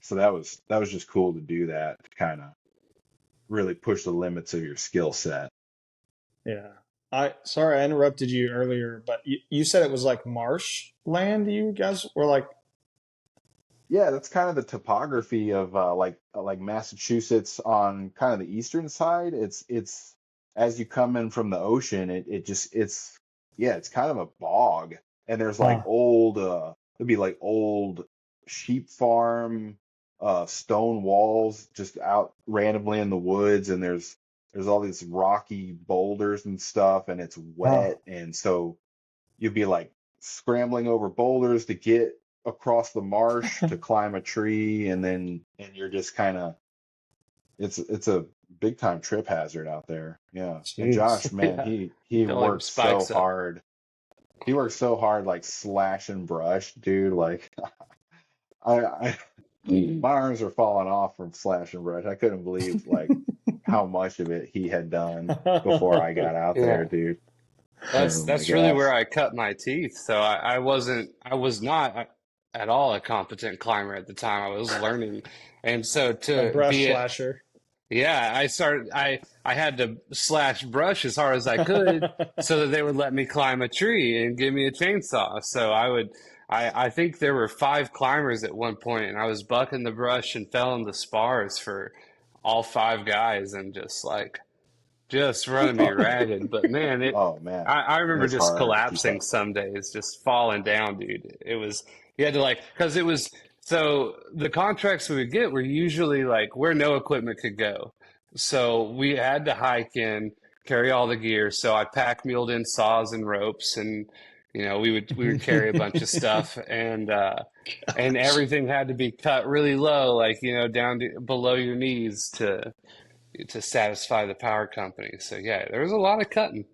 So that was just cool to do that, to kind of really push the limits of your skill set. Yeah. Sorry I interrupted you earlier, but you said it was like marsh land you guys were like. Yeah, that's kind of the topography of like Massachusetts on kind of the eastern side. It's as you come in from the ocean, it just it's yeah, it's kind of a bog, and there's like Huh. there'd be like old sheep farm stone walls just out randomly in the woods, and there's all these rocky boulders and stuff, and it's Huh. wet, and so you'd be like scrambling over boulders to get across the marsh to climb a tree, and you're just kind of it's a big time trip hazard out there. Yeah. And Jeez. Josh, man, Yeah. he Building them works so spikes up. hard. He works so hard, like slashing brush, dude. Like I my arms are falling off from slashing brush. I couldn't believe like how much of it he had done before I got out there, Yeah. dude. That's Oh my that's really where gosh. I cut my teeth. So I was not at all a competent climber at the time. I was learning. And so A to brush be it, slasher. yeah, I had to slash brush as hard as I could so that they would let me climb a tree and give me a chainsaw. So I think there were five climbers at one point, and I was bucking the brush and fell in the spars for all five guys, and just running me ragged. But man, Oh man, I remember it's just hard to keep collapsing up. some days, just falling down, dude. You had to like, because it was, so the contracts we would get were usually like where no equipment could go. So we had to hike in, carry all the gear. So I pack muled in saws and ropes, and We would carry a bunch of stuff, and everything had to be cut really low, like down to below your knees to satisfy the power company. So yeah, there was a lot of cutting.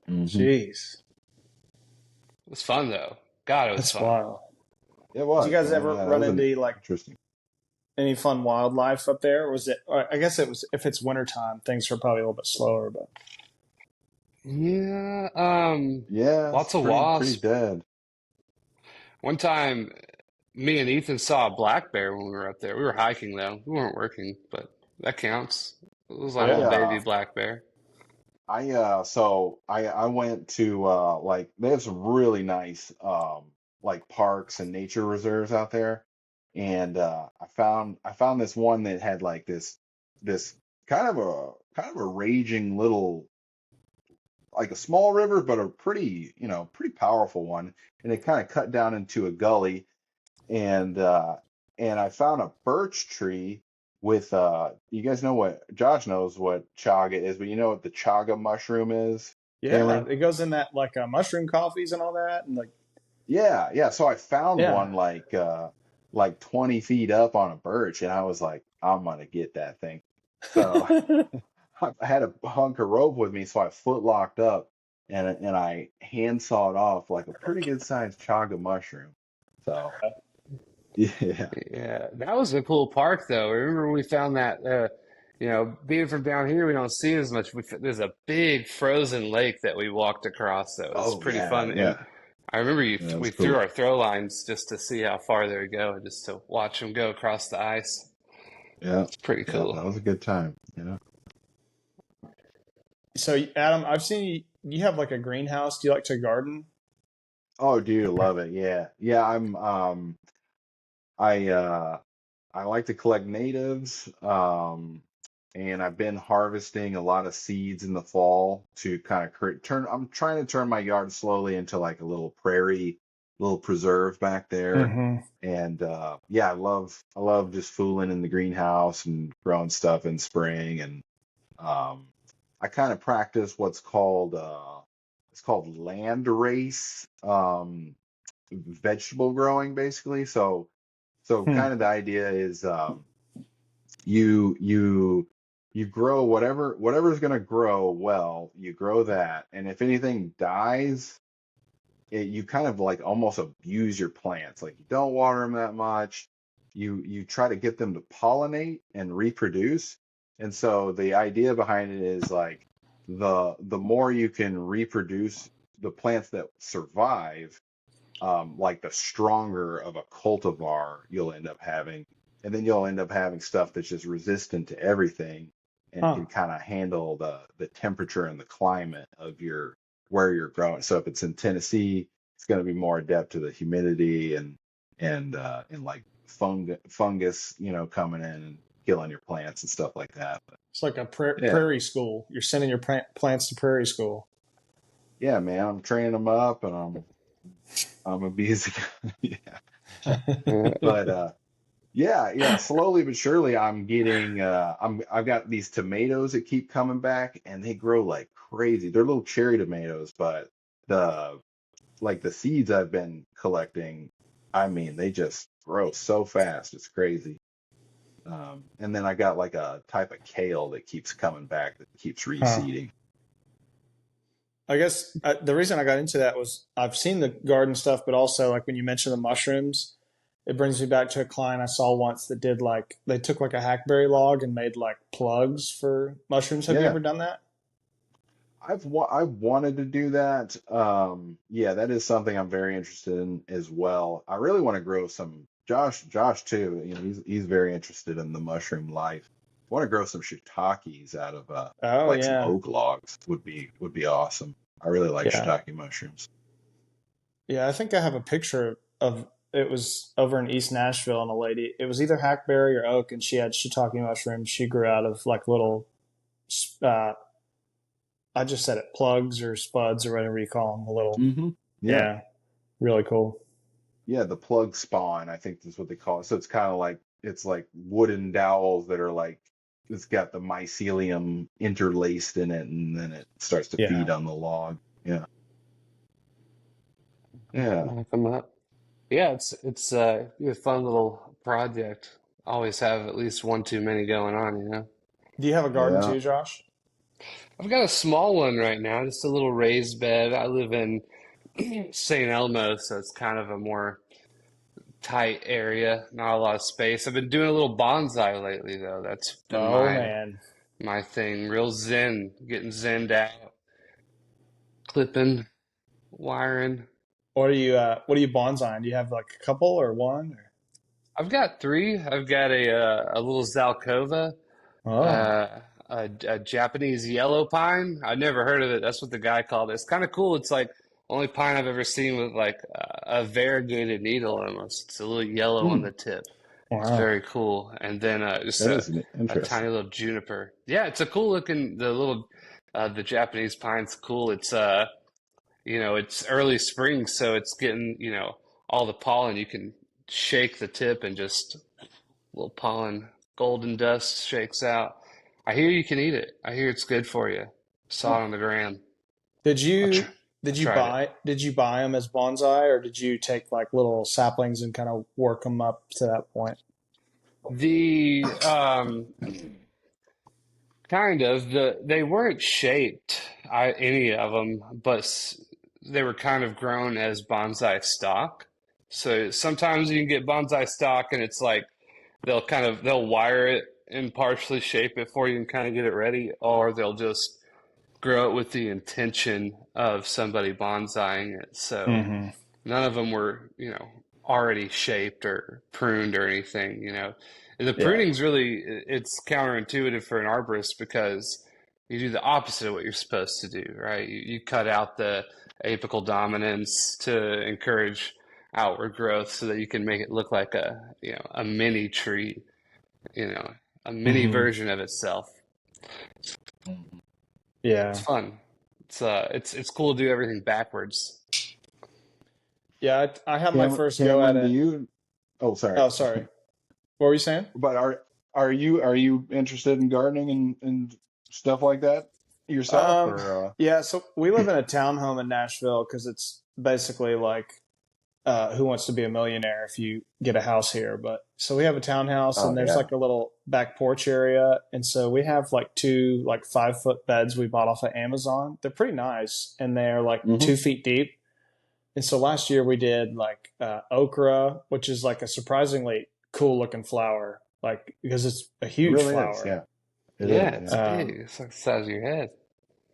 Mm-hmm. Jeez, It was fun though. God, it was that's fun. wild. It Did you was, guys man. ever Yeah, that run was an into like interesting. any fun wildlife up there? Or was it? Or I guess it was. If it's wintertime, things are probably a little bit slower. But Yeah, Yeah, it's lots of pretty wasps. dead. One time, me and Ethan saw a black bear when we were up there. We were hiking though. We weren't working, but that counts. It was like a I yeah, little baby black bear. I went to like they have some really nice like parks and nature reserves out there, and I found this one that had like this kind of a raging little, like a small river, but a pretty powerful one, and it kind of cut down into a gully, and I found a birch tree with you guys know what Josh knows what chaga is, but you know what the chaga mushroom is, yeah, Cameron? it goes in that like mushroom coffees and all that, and like Yeah. So I found yeah. one like 20 feet up on a birch, and I was like, I'm gonna get that thing. So I had a hunk of rope with me, so I foot locked up and I hand sawed off like a pretty good sized chaga mushroom. So yeah. Yeah, that was a cool park though. Remember when we found that? Being from down here, we don't see as much. There's a big frozen lake that we walked across. That was Oh pretty yeah, fun. And yeah. I remember Yeah, that we was threw cool. our throw lines just to see how far they would go, and just to watch them go across the ice. Yeah, It's pretty yeah, cool. that was a good time. Yeah. So Adam, I've seen you have like a greenhouse. Do you like to garden? Oh, dude, love it. Yeah. Yeah, I I like to collect natives. And I've been harvesting a lot of seeds in the fall to kind of turn I'm trying to turn my yard slowly into like a little prairie, little preserve back there. Mm-hmm. And yeah, I love just fooling in the greenhouse and growing stuff in spring. And um I kind of practice what's called it's called land race vegetable growing, basically. So Hmm. kind of the idea is you you you grow whatever's going to grow well, you grow that, and if anything dies, you kind of like almost abuse your plants. Like you don't water them that much. You try to get them to pollinate and reproduce. And so the idea behind it is like the more you can reproduce the plants that survive, like the stronger of a cultivar you'll end up having. And then you'll end up having stuff that's just resistant to everything and Huh. can kind of handle the temperature and the climate of your where you're growing. So if it's in Tennessee, it's going to be more adept to the humidity and like fungus, coming in and killing your plants and stuff like that. But It's like a yeah, prairie school. You're sending your plants to prairie school. yeah, man, I'm training them up and I'm abusing. Yeah, Yeah. but yeah, slowly but surely I'm getting I've got these tomatoes that keep coming back and they grow like crazy. They're little cherry tomatoes, but the like the seeds I've been collecting, I mean, they just grow so fast. It's crazy. And then I got like a type of kale that keeps coming back that keeps Huh. reseeding. I guess the reason I got into that was I've seen the garden stuff, but also like when you mentioned the mushrooms, it brings me back to a client I saw once that did like they took like a hackberry log and made like plugs for mushrooms. Have you Yeah, ever done that? I've wanted to do that. Yeah, that is something I'm very interested in as well. I really want to grow some. Josh too. He's very interested in the mushroom life. I want to grow some shiitakes out of Oh like some yeah, oak logs would be awesome. I really like yeah, shiitake mushrooms. yeah. I think I have a picture of it was over in East Nashville, and a lady. It was either hackberry or oak, and she had shiitake mushrooms. She grew out of like little. Uh, I just said it plugs or spuds or whatever you call them. A little. Hmm. Yeah, Yeah, really cool. yeah. The plug spawn, I think is what they call it. So it's kind of like it's like wooden dowels that are like it's got the mycelium interlaced in it, and then it starts to Yeah. feed on the log. Yeah. Yeah. Knock 'em up. Yeah, it's a fun little project. Always have at least one too many going on, you know. Do you have a garden Yeah. too, Josh? I've got a small one right now, just a little raised bed. I live in St. Elmo, so it's kind of a more tight area, not a lot of space. I've been doing a little bonsai lately, though. That's been Oh my man. my thing. Real zen, getting zenned out, clipping, wiring. What are you bonsaiing? Do you have like a couple or one? Or? I've got three. I've got a little Zalcova, Oh. uh, a Japanese yellow pine. I'd never heard of it. That's what the guy called it. It's kind of cool. It's like only pine I've ever seen with like a variegated needle almost. It's a little yellow on Hmm. the tip. It's Wow. very cool. And then just That is a tiny interesting. little juniper. Yeah, it's a cool looking. The Japanese pine's cool. It's it's early spring, so it's getting all the pollen. You can shake the tip and just little pollen, golden dust shakes out. I hear you can eat it. I hear it's good for you. Saw it Huh. on the gram. Did I tr you I tried it. did you buy them as bonsai or did you take like little saplings and kind of work them up to that point? The kind of they weren't shaped, any of them, but they were kind of grown as bonsai stock. So sometimes you can get bonsai stock, and it's like they'll wire it and partially shape it for you and kind of get it ready, or they'll just grow it with the intention of somebody bonsaiing it. So Mm-hmm. none of them were, already shaped or pruned or anything, The Yeah. pruning's really, it's counterintuitive for an arborist because you do the opposite of what you're supposed to do, right? You cut out the apical dominance to encourage outward growth so that you can make it look like a mini tree, you know, a mini Mm-hmm. version of itself. Mhm. It's Yeah. fun. It's cool to do everything backwards. Yeah. I had my first go at Cameron, do it. you? Oh, sorry. Oh, sorry. What were you saying? But are you interested in gardening and stuff like that yourself, or Yeah. So we live in a townhome in Nashville because it's basically like Who Wants to Be a Millionaire if you get a house here. But so we have a townhouse and oh there's yeah. like a little back porch area. And so we have like two like 5 foot beds we bought off of Amazon. They're pretty nice and they're like Hmm. 2 feet deep. And so last year we did like okra, which is like a surprisingly cool looking flower, like because it's a It huge really is. flower. Yeah, it Yeah, is. it's Yeah. big. Um, It's like the size of your head.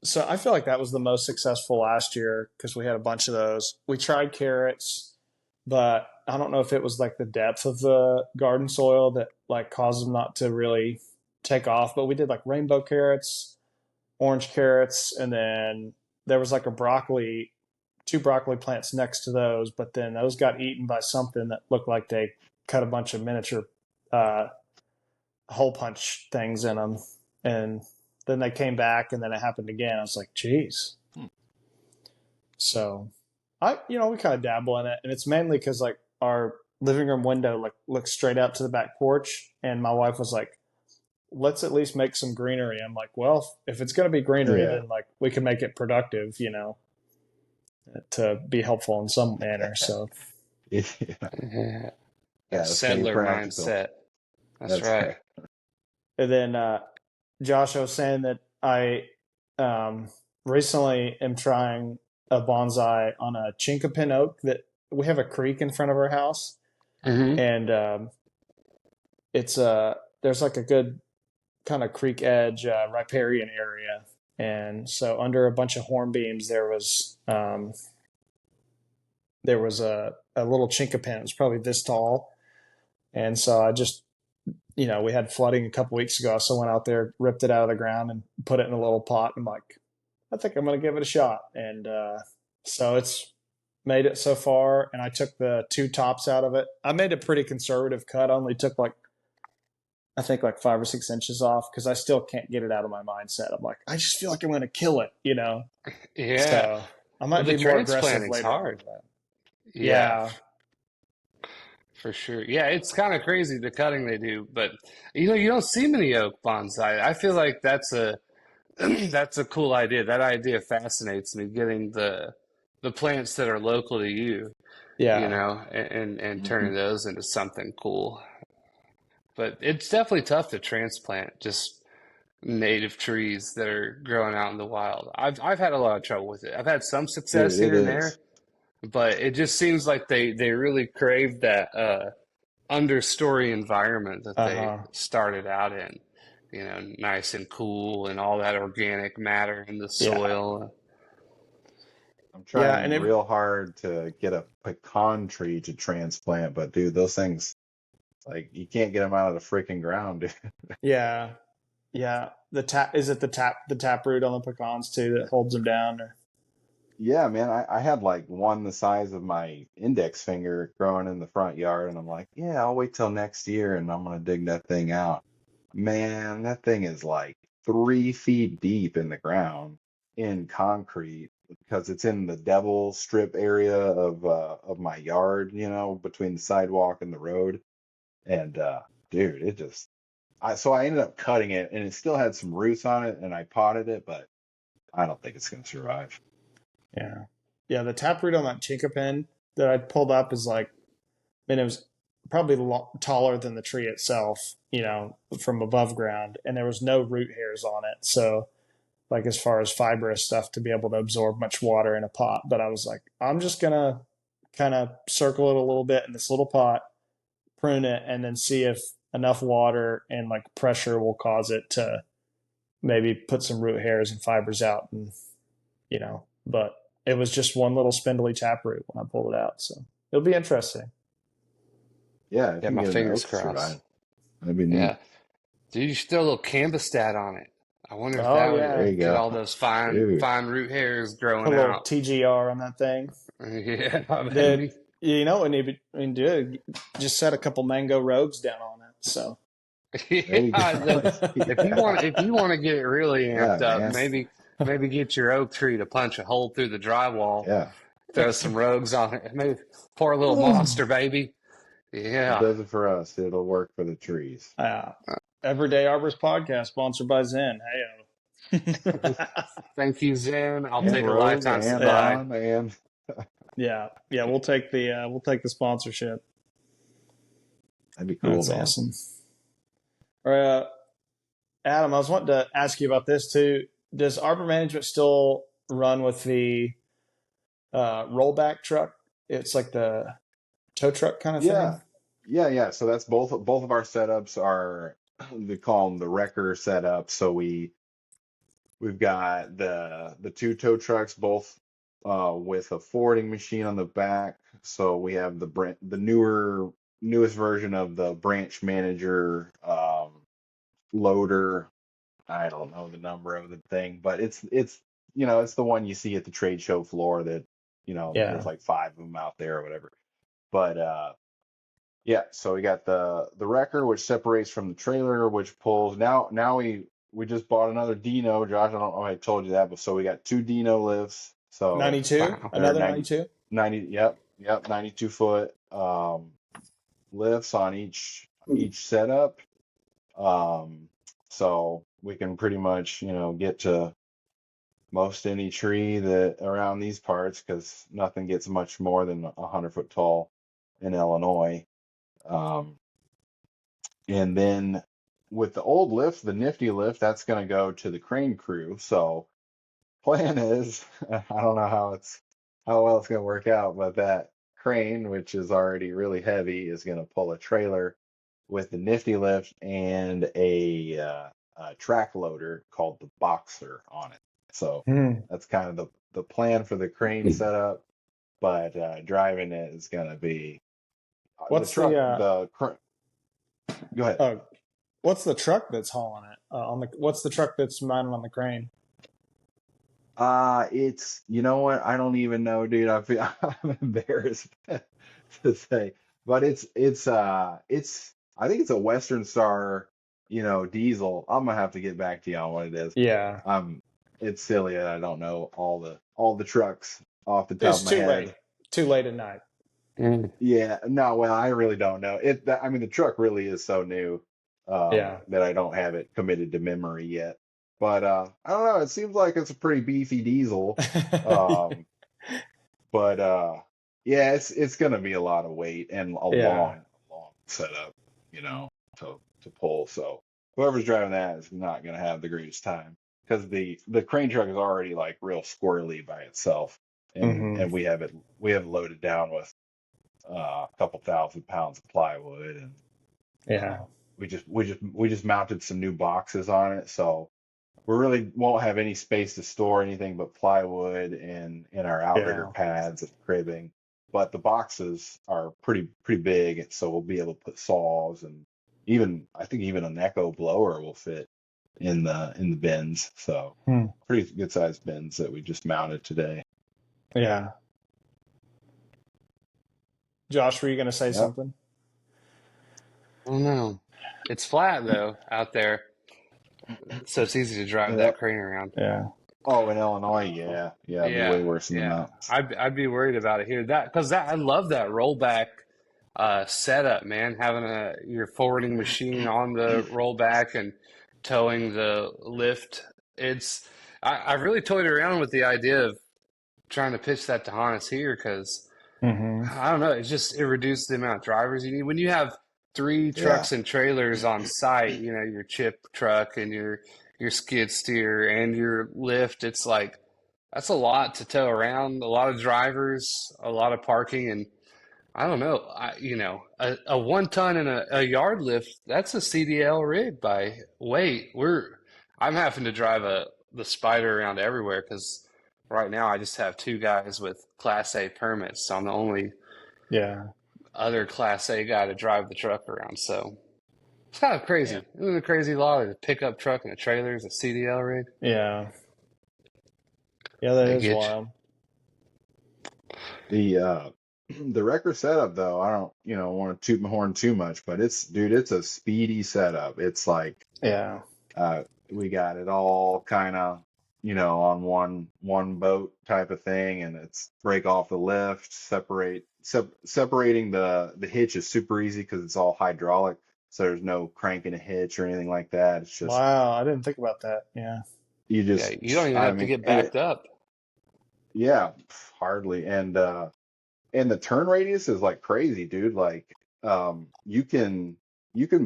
so I feel like that was the most successful last year because we had a bunch of those. We tried carrots, but I don't know if it was like the depth of the garden soil that like caused them not to really take off. But we did like rainbow carrots, orange carrots, and then there was like a broccoli, two broccoli plants next to those. But then those got eaten by something that looked like they cut a bunch of miniature uh, hole punch things in them, and then they came back, and then it happened again. I was like, geez. So we kind of dabble in it, and it's mainly because like our living room window like looks straight out to the back porch, and my wife was like, "Let's at least make some greenery." I'm like, "Well, if it's going to be greenery, Yeah. then like we can make it productive, to be helpful in some manner." So Yeah. Yeah. That Yeah. Stay settler practical. mindset. That's That's right. right. and then Josh, I was saying that I um, recently am trying a bonsai on a chinkapin oak that we have a creek in front of our house, Hmm. and it's there's like a good kind of creek edge riparian area, and so under a bunch of hornbeams there was a little chinkapin. It was probably this tall, and so I just we had flooding a couple weeks ago, so I went out there, ripped it out of the ground, and put it in a little pot. I'm like, I think I'm going to give it a shot, and so it's made it so far. And I took the two tops out of it. I made a pretty conservative cut. I only took like I think like 5 or 6 inches off because I still can't get it out of my mindset. I'm like, I just feel like I'm going to kill it. Yeah. So I Well, might the be more aggressive transplanting's later on. hard. But Yeah, yeah, for sure. Yeah, it's kind of crazy the cutting they do, but you don't see many oak bonsai. I feel like that's a that's a cool idea. That idea fascinates me, getting the plants that are local to you, you Yeah. know, and Hmm. turning those into something cool. But it's definitely tough to transplant just native trees that are growing out in the wild. I've had a lot of trouble with it. I've had some success Dude, it here and there, is. but it just seems like they really crave that understory environment that they Uh-huh. started out in. You know, nice and cool and all that organic matter in the Yeah. soil. I'm Yeah, and trying real hard to get a pecan tree to transplant, but dude, those things, like, you can't get them out of the freaking ground, dude. yeah. Yeah. Is it the tap root on the pecans too that holds them down or Yeah, man, I had like one the size of my index finger growing in the front yard, and I'm like, yeah, I'll wait till next year and I'm gonna dig that thing out. Man, that thing is like 3 feet deep in the ground in concrete because it's in the devil strip area of my yard, between the sidewalk and the road. And dude, it just I ended up cutting it and it still had some roots on it and I potted it, but I don't think it's gonna survive. yeah. Yeah, the taproot on that chinkapin that I pulled up is like, I mean, it was probably taller than the tree itself, from above ground, and there was no root hairs on it. So, like, as far as fibrous stuff to be able to absorb much water in a pot. But I was like, I'm just gonna kind of circle it a little bit in this little pot, prune it, and then see if enough water and like pressure will cause it to maybe put some root hairs and fibers out. And but it was just one little spindly taproot when I pulled it out. So it'll be interesting. Yeah, if Yeah, you can my get an fingers oak to crossed. survive, that'd be Yeah. neat. Dude, you should throw a little cambistat on it. I wonder if Oh that would There yeah, you get go. all those fine Dude, fine root hairs put growing a little out. TGR on that thing. Yeah, Did maybe. when you do it, just set a couple mango rogues down on it. So there you Yeah, go. Yeah. if you want to get really Yeah, amped up, man. maybe get your oak tree to punch a hole through the drywall, Yeah. throw some rogues on it, maybe pour a little monster, baby. It Yeah. does it for us. It'll work for the trees. uh, Everyday Arborist podcast sponsored by Zen. Hey. Thank you, Zen. I'll And take a Rogue lifetime and Yeah, supply. on and yeah. We'll take the sponsorship. that'd be cool, That's man. awesome. All right, Adam, I was wanting to ask you about this too. Does Arbor Management still run with the rollback truck? It's like the tow truck kind of Yeah. thing. Yeah. So that's both of our setups are they call them the wrecker setup. So we've got the two tow trucks, both with a forwarding machine on the back. So we have the newest version of the branch manager loader. I don't know the number of the thing, but it's the one you see at the trade show floor that there's Yeah, like five of them out there or whatever. But yeah, so we got the wrecker which separates from the trailer, which pulls. Now we just bought another Dino, Josh. I don't know if I told you that, but so we got two Dino lifts. So 92, Wow. they're another 90 92. 90. Yep, 92 foot lifts on each setup. Um, so we can pretty much, get to most any tree that around these parts because nothing gets much more than 100 foot tall in Illinois. Um, and then with the old lift, the nifty lift, that's going to go to the crane crew. So plan is, I don't know how well it's going to work out, but that crane, which is already really heavy, is going to pull a trailer with the nifty lift and a track loader called the Boxer on it. So Hmm. that's kind of the plan for the crane setup, but driving it is going to be the What's the truck. Go ahead. uh, what's the truck that's hauling it on the? What's the truck that's mounted on the crane? It's you know what? I don't even know, dude. I'm embarrassed to say, but it's I think it's a Western Star, diesel. I'm gonna have to get back to you on what it is. Yeah, Um, it's silly that I don't know all the trucks off the top it's of my too late. head. Too late at night. Mm. Yeah, no, well, I really don't know. I mean, the truck really is so new, Yeah. that I don't have it committed to memory yet. But I don't know. It seems like it's a pretty beefy diesel. Um, But yeah, it's gonna be a lot of weight and Yeah. a long setup, you know, to pull. So whoever's driving that is not gonna have the greatest time because the crane truck is already like real squirrely by itself, Hmm. and we have it loaded down with a couple thousand pounds of plywood, and Yeah. we just mounted some new boxes on it, so we really won't have any space to store anything but plywood and in our outrigger Yeah. pads and cribbing. But the boxes are pretty big, so we'll be able to put saws and even I think even an echo blower will fit in the bins. So Hmm. pretty good sized bins that we just mounted today. Yeah. Josh, were you going to say Yep. something? I don't know. It's flat though out there, so it's easy to drive that Yep. crane around. Yeah. Oh, in Illinois, yeah, yeah, it'd be way Yeah, worse in the yeah. mountains. I'd be worried about it here. That because that I love that rollback setup, man. Having your forwarding machine on the rollback and towing the lift. It's I really toyed around with the idea of trying to pitch that to Hannes here because Hmm. I don't know. It reduces the amount of drivers you need when you have three Yeah, trucks and trailers on site. You know, your chip truck and your skid steer and your lift. It's like that's a lot to tow around. A lot of drivers, a lot of parking, and I don't know. A 1 ton and a yard lift. That's a CDL rig by weight. I'm having to drive the Spider around everywhere because right now I just have two guys with Class A permits, so I'm the only Yeah. other Class A guy to drive the truck around. So it's kind of yeah, crazy. Isn't it a crazy law that a pickup truck and a trailer is a CDL rig? Yeah. Yeah, that They is get you. wild. the the wrecker setup though, I don't, want to toot my horn too much, but it's a speedy setup. It's like Yeah. uh we got it all kind of, on one boat type of thing, and it's break off the lift, separating the hitch is super easy because it's all hydraulic, so there's no cranking a hitch or anything like that. It's just Wow. I didn't think about that. Yeah. you Yeah, you don't just even I have to mean, get backed up. yeah, hardly. And the turn radius is like crazy, dude. Like, you can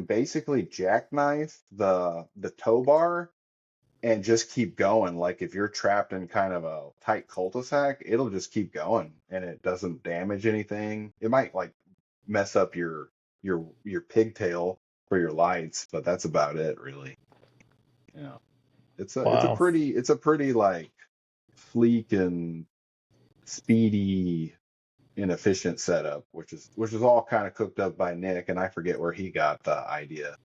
basically jackknife the tow bar and just keep going. Like if you're trapped in kind of a tight cul-de-sac, it'll just keep going and it doesn't damage anything. It might like mess up your pigtail for your lights, but that's about it, really. Yeah. Wow. It's a pretty like sleek and speedy inefficient setup, which is all kind of cooked up by Nick, and I forget where he got the idea.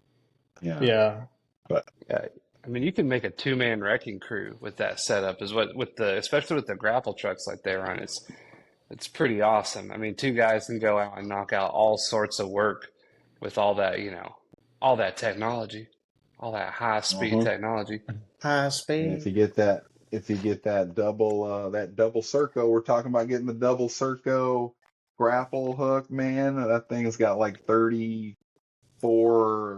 Yeah, Yeah. but Yeah, I mean, you can make a two-man wrecking crew with that setup. Is what with the especially with the grapple trucks like they run. It's pretty awesome. I mean, two guys can go out and knock out all sorts of work with all that all that technology, all that high-speed uh-huh. technology. High And speed. if you get that double Serco, we're talking about getting the double Serco grapple hook, man. That thing's got like 34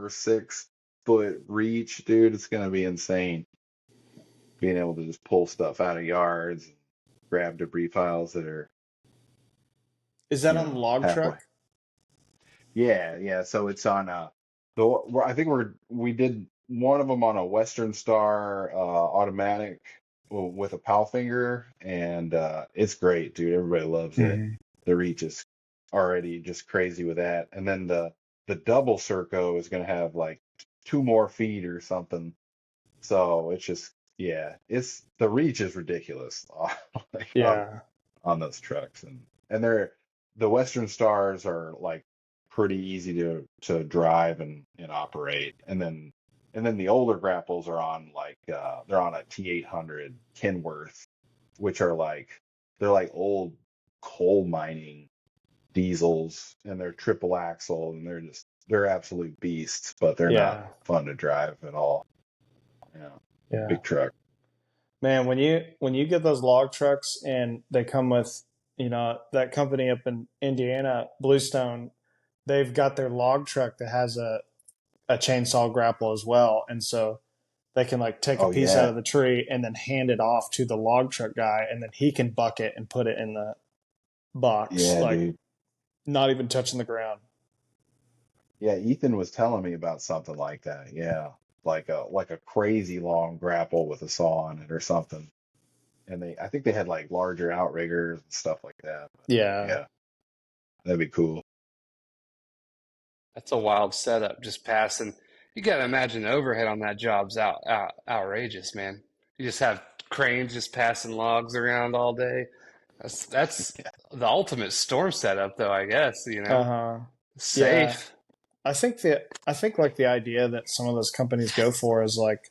or 6 foot reach, dude. It's gonna be insane being able to just pull stuff out of yards and grab debris files that are, Is that on the log halfway. truck? Yeah, yeah. So it's on I think we did one of them on a Western Star automatic with a Powfinger, and it's great, dude. Everybody loves it. Hmm. The reach is already just crazy with that, and then the double Serco is gonna have like 2 more feet or something. So it's just yeah, it's the reach is ridiculous like Yeah. on those trucks, and the Western Stars are like pretty easy to drive and operate, and then the older grapples are on like they're on a T800 Kenworth, which are like they're like old coal mining diesels, and they're triple axle, and they're absolute beasts, but they're not Yeah. fun to drive at all. Yeah, Yeah. big truck. Man, when you get those log trucks and they come with, that company up in Indiana, Bluestone, they've got their log truck that has a chainsaw grapple as well. And so they can like take a Oh piece out yeah. of the tree and then hand it off to the log truck guy and then he can buck it and put it in box, Yeah, like dude. not even touching the ground. Yeah, Ethan was telling me about something like that. Yeah, like a crazy long grapple with a saw on it or something. And I think they had like larger outriggers and stuff like that. But Yeah. yeah, that'd be cool. That's a wild setup, just passing. You got to imagine the overhead on that job's outrageous, man. You just have cranes just passing logs around all day. That's the ultimate storm setup, though, I guess, you know. Uh-huh. Yeah. Safe. I think like the idea that some of those companies go for is like,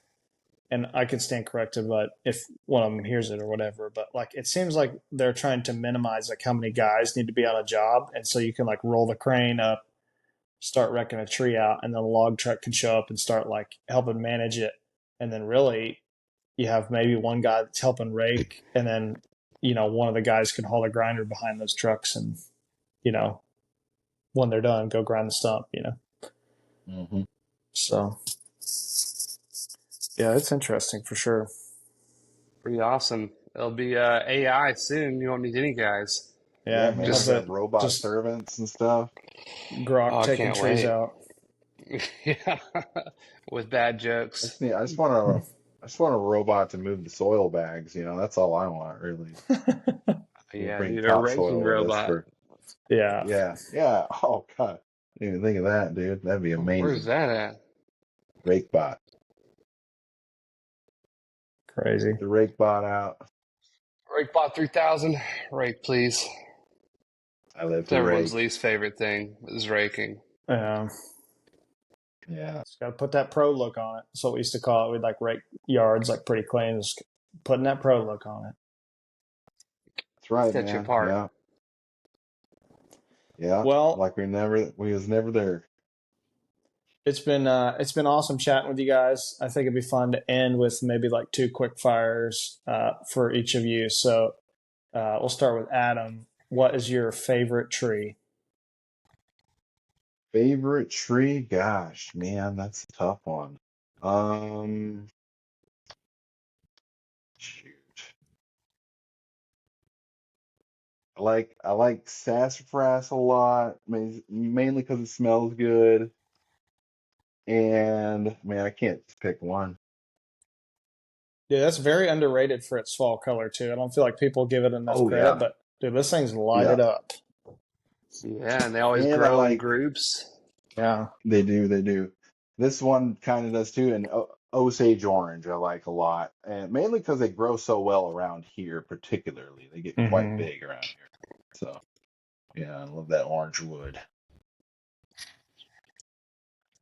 and I could stand corrected, but if one of them hears it or whatever, but like it seems like they're trying to minimize like how many guys need to be on a job, and so you can like roll the crane up, start wrecking a tree out, and then a log truck can show up and start like helping manage it, and then really you have maybe one guy that's helping rake, and then one of the guys can haul a grinder behind those trucks, and you know when they're done, go grind the stump. Hmm. So yeah, it's interesting for sure. Pretty awesome. It'll be AI soon. You won't need any guys. Yeah, Yeah, you'll man, have you Just, got the robot just servants and stuff. oh, Grok I taking can't trees wait. out. Yeah, with bad jokes. I just want a robot to move the soil bags. That's all I want, really. Yeah, Bring dude, a raking topsoil with us robot. for. Yeah, Yeah, yeah. Oh God, didn't even think of that, dude. That'd be Where's amazing. that at? Rake bot. crazy. Get the rake bot out. Rake bot 3000. Rake, please. I live It's to everyone's rake. least favorite thing is raking. Yeah, Yeah, just got to put that pro look on it. That's what we used to call it. We'd like rake yards like pretty clean, just putting that pro look on it. that's right, Set you man. apart. Yeah, yeah. Well, Like we was never there. it's been awesome chatting with you guys. I think it'd be fun to end with maybe like two quick fires for each of you. So we'll start with Adam. What is your favorite tree? Favorite tree? Gosh, man, that's a tough one. Um, Shoot. I like sassafras a lot, mainly because it smells good. And man, I can't pick one. Yeah, that's very underrated for its fall color too. I don't feel like people give it enough Oh credit, yeah, but dude, this thing's lighted yeah. up. Yeah, and they always And I grow in like groups. Yeah. they do. This one kind of does too. And Osage orange I like a lot, and mainly because they grow so well around here, particularly they get quite Hmm. big around here. So yeah, I love that orange wood.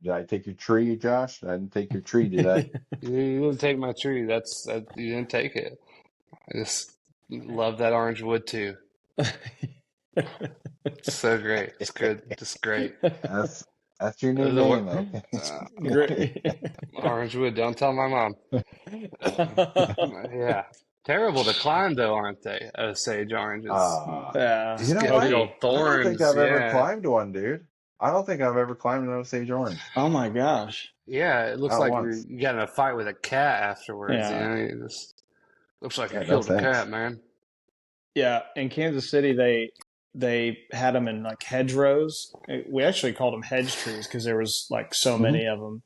Did I take your tree, Josh? I didn't take your tree, did I? You didn't take my tree. You didn't take it. I just love that orange wood too. It's so great. It's good. Just great. That's that's your new The name, okay? uh, Great. orange wood. Don't tell my mom. Yeah. Terrible to climb though, aren't they? Osage oranges. Uh, Yeah. you Just know get big what? old Heavy. I don't think thorns. I've ever Yeah. climbed one, dude. I don't think I've ever climbed an Osage orange. Oh my gosh. Yeah, it looks Not like once. you got in a fight with a cat afterwards, you Yeah. know? You just looks like you Yeah, no killed a thanks. cat, man. Yeah. In Kansas City, they had them in like hedgerows. We actually called them hedge trees because there was like so Hmm. many of them.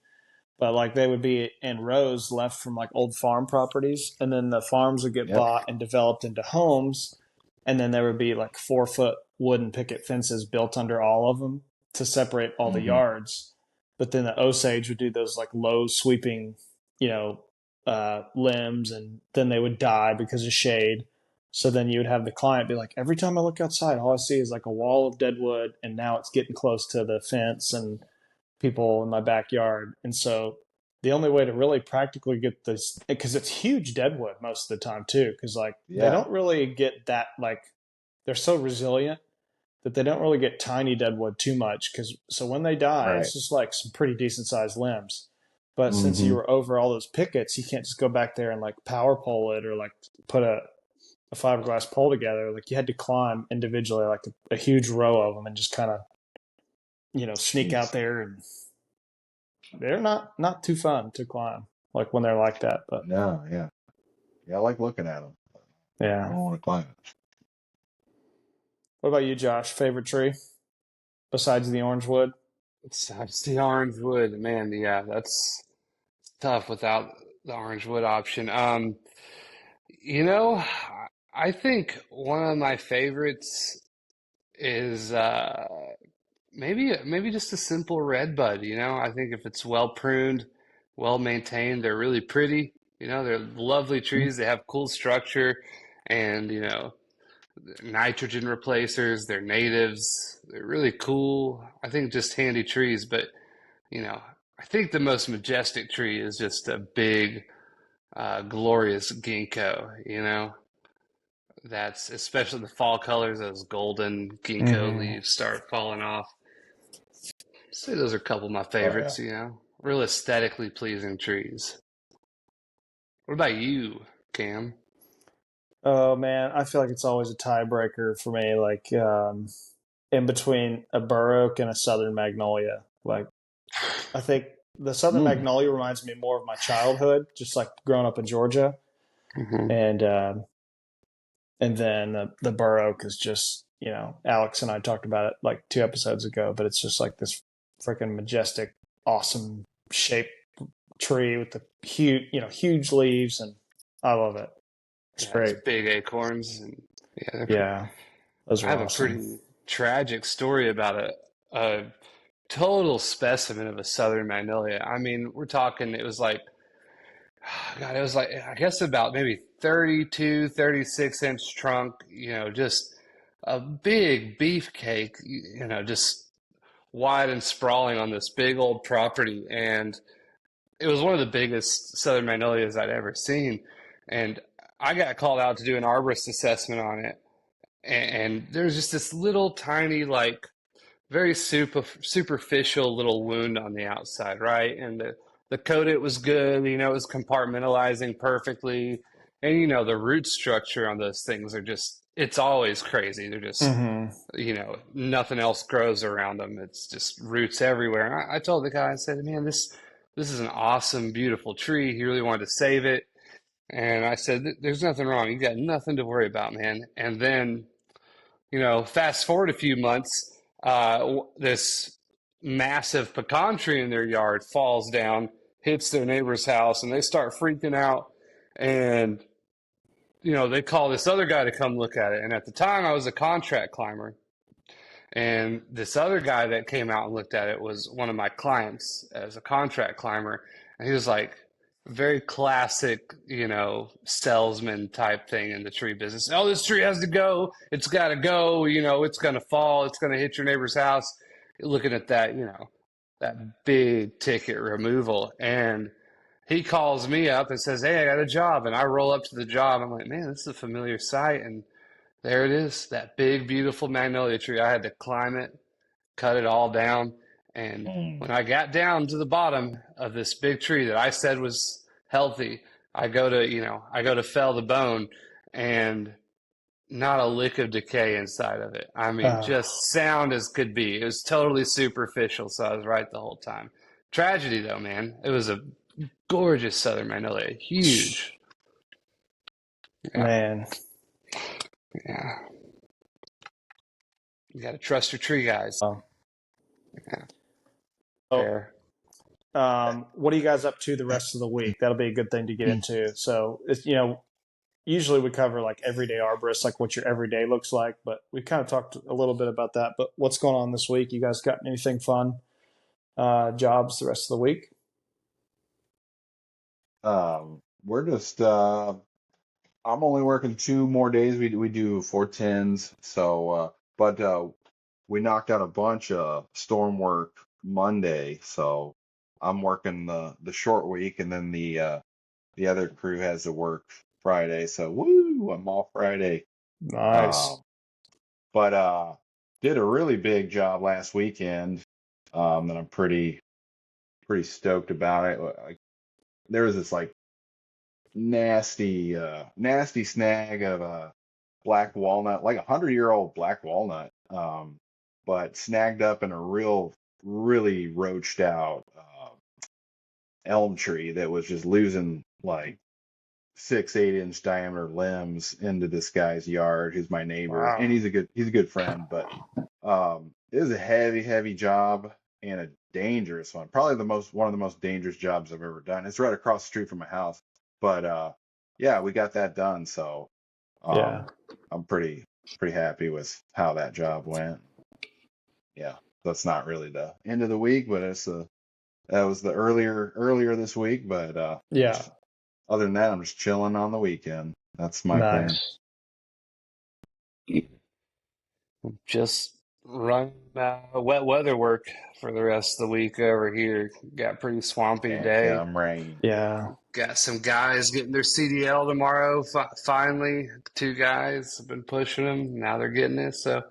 But like they would be in rows left from like old farm properties, and then the farms would get Yep. bought and developed into homes, and then there would be like 4 foot wooden picket fences built under all of them to separate all the Hmm. yards. But then the Osage would do those like low sweeping, limbs, and then they would die because of shade. So then you would have the client be like, every time I look outside, all I see is like a wall of dead wood, and now it's getting close to the fence and people in my backyard. And so the only way to really practically get this, because it's huge deadwood most of the time too, because like they Yeah. don't really get that, like they're so resilient that they don't really get tiny deadwood too much. Because so when they die, Right. it's just like some pretty decent sized limbs. But since you Hmm. were over all those pickets, you can't just go back there and like power pole it or like put a fiberglass pole together. Like you had to climb individually, like a huge row of them, and just kind of sneak out Jeez. there, and they're not too fun to climb, like when they're like that. But No, yeah. Yeah, I like looking at them. I yeah, don't want to climb it. What about you, Josh? Favorite tree besides the orange wood? It's the orange wood, man. Yeah, that's tough without the orange wood option. You know, I think one of my favorites is maybe just a simple red bud. I think if it's well pruned, well maintained, they're really pretty. They're lovely trees. They have cool structure, and nitrogen replacers. They're natives. They're really cool. I think just handy trees. But I think the most majestic tree is just a big, glorious ginkgo. That's especially the fall colors, those golden ginkgo Mm-hmm. leaves start falling off. I'd say those are a couple of my Oh yeah. favorites, real aesthetically pleasing trees. What about you, Cam? Oh man, I feel like it's always a tiebreaker for me. Like in between a bur oak and a southern magnolia. Like I think the southern Mm. magnolia reminds me more of my childhood, just like growing up in Georgia, Mm-hmm. and then the bur oak is just Alex and I talked about it like 2 episodes ago, but it's just like this freaking majestic, awesome shaped tree with the huge leaves, and I love it. It's Yeah, those great. big acorns, and Yeah, those I are have a awesome. pretty tragic story about a total specimen of a southern magnolia. I mean, we're talking, it was like, God, it was like, I guess about maybe 32, 36-inch trunk, just a big beefcake, just wide and sprawling on this big old property. And it was one of the biggest southern magnolias I'd ever seen. And I got called out to do an arborist assessment on it. And there's just this little tiny, like, very superficial little wound on the outside, right? And the coat, it was good, it was compartmentalizing perfectly. And the root structure on those things are just, it's always crazy. They're just, Mm-hmm. nothing else grows around them. It's just roots everywhere. And I told the guy, I said, man, this is an awesome, beautiful tree. He really wanted to save it. And I said, there's nothing wrong. You got nothing to worry about, man. And then fast forward a few months, this massive pecan tree in their yard falls down, hits their neighbor's house, and they start freaking out. And, they call this other guy to come look at it. And at the time, I was a contract climber. And this other guy that came out and looked at it was one of my clients as a contract climber. And he was like, very classic, salesman type thing in the tree business. Oh, this tree has to go. It's got to go. It's going to fall. It's going to hit your neighbor's house. Looking at that, that big ticket removal. And he calls me up and says, hey, I got a job. And I roll up to the job. I'm like, man, this is a familiar sight. And there it is, that big, beautiful magnolia tree. I had to climb it, cut it all down. And when I got down to the bottom of this big tree that I said was healthy, I go to fell the bone, and not a lick of decay inside of it. I mean, Uh, just sound as could be. It was totally superficial, so I was right the whole time. Tragedy though, man. It was a gorgeous southern magnolia. Huge. Yeah. Man. Yeah. You got to trust your tree guys. Oh. Yeah. Oh, Fair. what are you guys up to the rest of the week? That'll be a good thing to get into. So, usually we cover like everyday arborists, like what your everyday looks like, but we kind of talked a little bit about that. But what's going on this week? You guys got anything fun? Jobs the rest of the week? We're just I'm only working 2 more days. We do 410s. So but we knocked out a bunch of storm work Monday, so I'm working the short week, and then the other crew has to work Friday. So woo, I'm off Friday. Nice. Um, but did a really big job last weekend. And I'm pretty stoked about it. Like, there was this like nasty snag of a black walnut, like 100-year-old black walnut, but snagged up in a really roached out elm tree that was just losing like 6-8 inch diameter limbs into this guy's yard, who's my neighbor, and Wow. he's a good friend, but it was a heavy job and a dangerous one. Probably one of the most dangerous jobs I've ever done. It's right across the street from my house, but yeah, we got that done. So Yeah. I'm pretty happy with how that job went. Yeah, that's not really the end of the week, but that was the earlier this week. But Yeah. other than that, I'm just chilling on the weekend. That's my plan. Nice. Just run wet weather work for the rest of the week over here. Got pretty swampy Can't today. come rain. Yeah. Got some guys getting their CDL tomorrow. Finally, 2 guys have been pushing them. Now they're getting it. So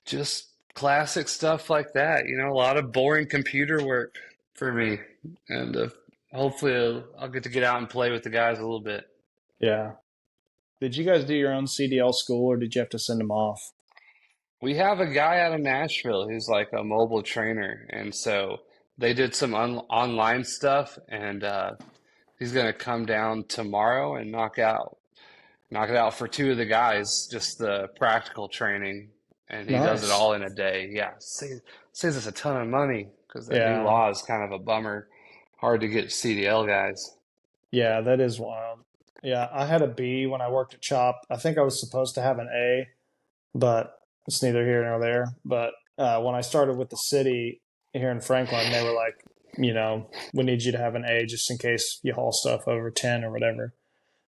just classic stuff like that. A lot of boring computer work for me. And hopefully I'll get to get out and play with the guys a little bit. Yeah. Did you guys do your own CDL school, or did you have to send them off? We have a guy out of Nashville who's like a mobile trainer. And so they did some online stuff, and he's going to come down tomorrow and knock it out for 2 of the guys, just the practical training, and he does it Nice. all in a day. Yeah, saves us a ton of money because that new Yeah. law is kind of a bummer. Hard to get CDL guys. Yeah, that is wild. Yeah, I had a B when I worked at Chop. I think I was supposed to have an A, but it's neither here nor there. But when I started with the city here in Franklin, they were like, we need you to have an A just in case you haul stuff over 10 or whatever.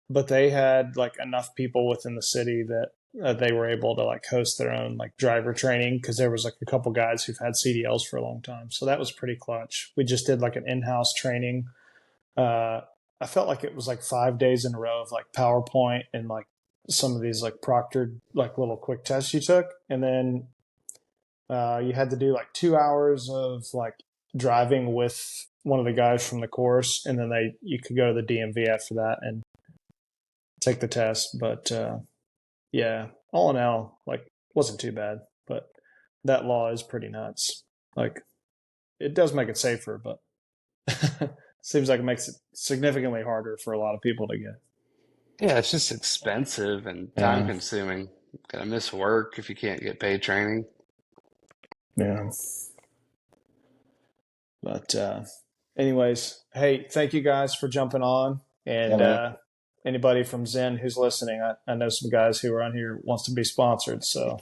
But they had like enough people within the city that they were able to like host their own like driver training, because there was like a couple guys who've had CDLs for a long time. So that was pretty clutch. We just did like an in-house training. Uh, I felt like it was like 5 days in a row of like PowerPoint and like some of these like proctored like little quick tests you took, and then you had to do like 2 hours of like driving with one of the guys from the course, and then you could go to the DMV after that and take the test. But yeah, all in all, like wasn't too bad. But that law is pretty nuts. Like it does make it safer, but seems like it makes it significantly harder for a lot of people to get. Yeah, it's just expensive and time Yeah. consuming. Gonna miss work if you can't get paid training. Yeah. But anyways, hey, thank you guys for jumping on. And anybody from Zen who's listening, I know some guys who are on here wants to be sponsored, so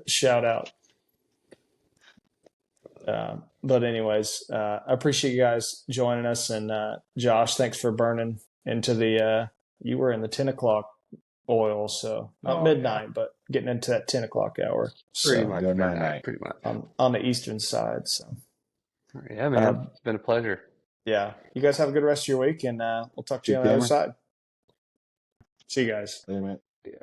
shout out. But anyways, I appreciate you guys joining us. And Josh, thanks for burning into you were in the 10 o'clock oil, so not midnight, but getting into that 10 o'clock hour. Pretty much midnight, pretty much. On the eastern side. So yeah, man, it's been a pleasure. Yeah, you guys have a good rest of your week, and we'll talk to you on the other side. See you guys. Amen. Yeah.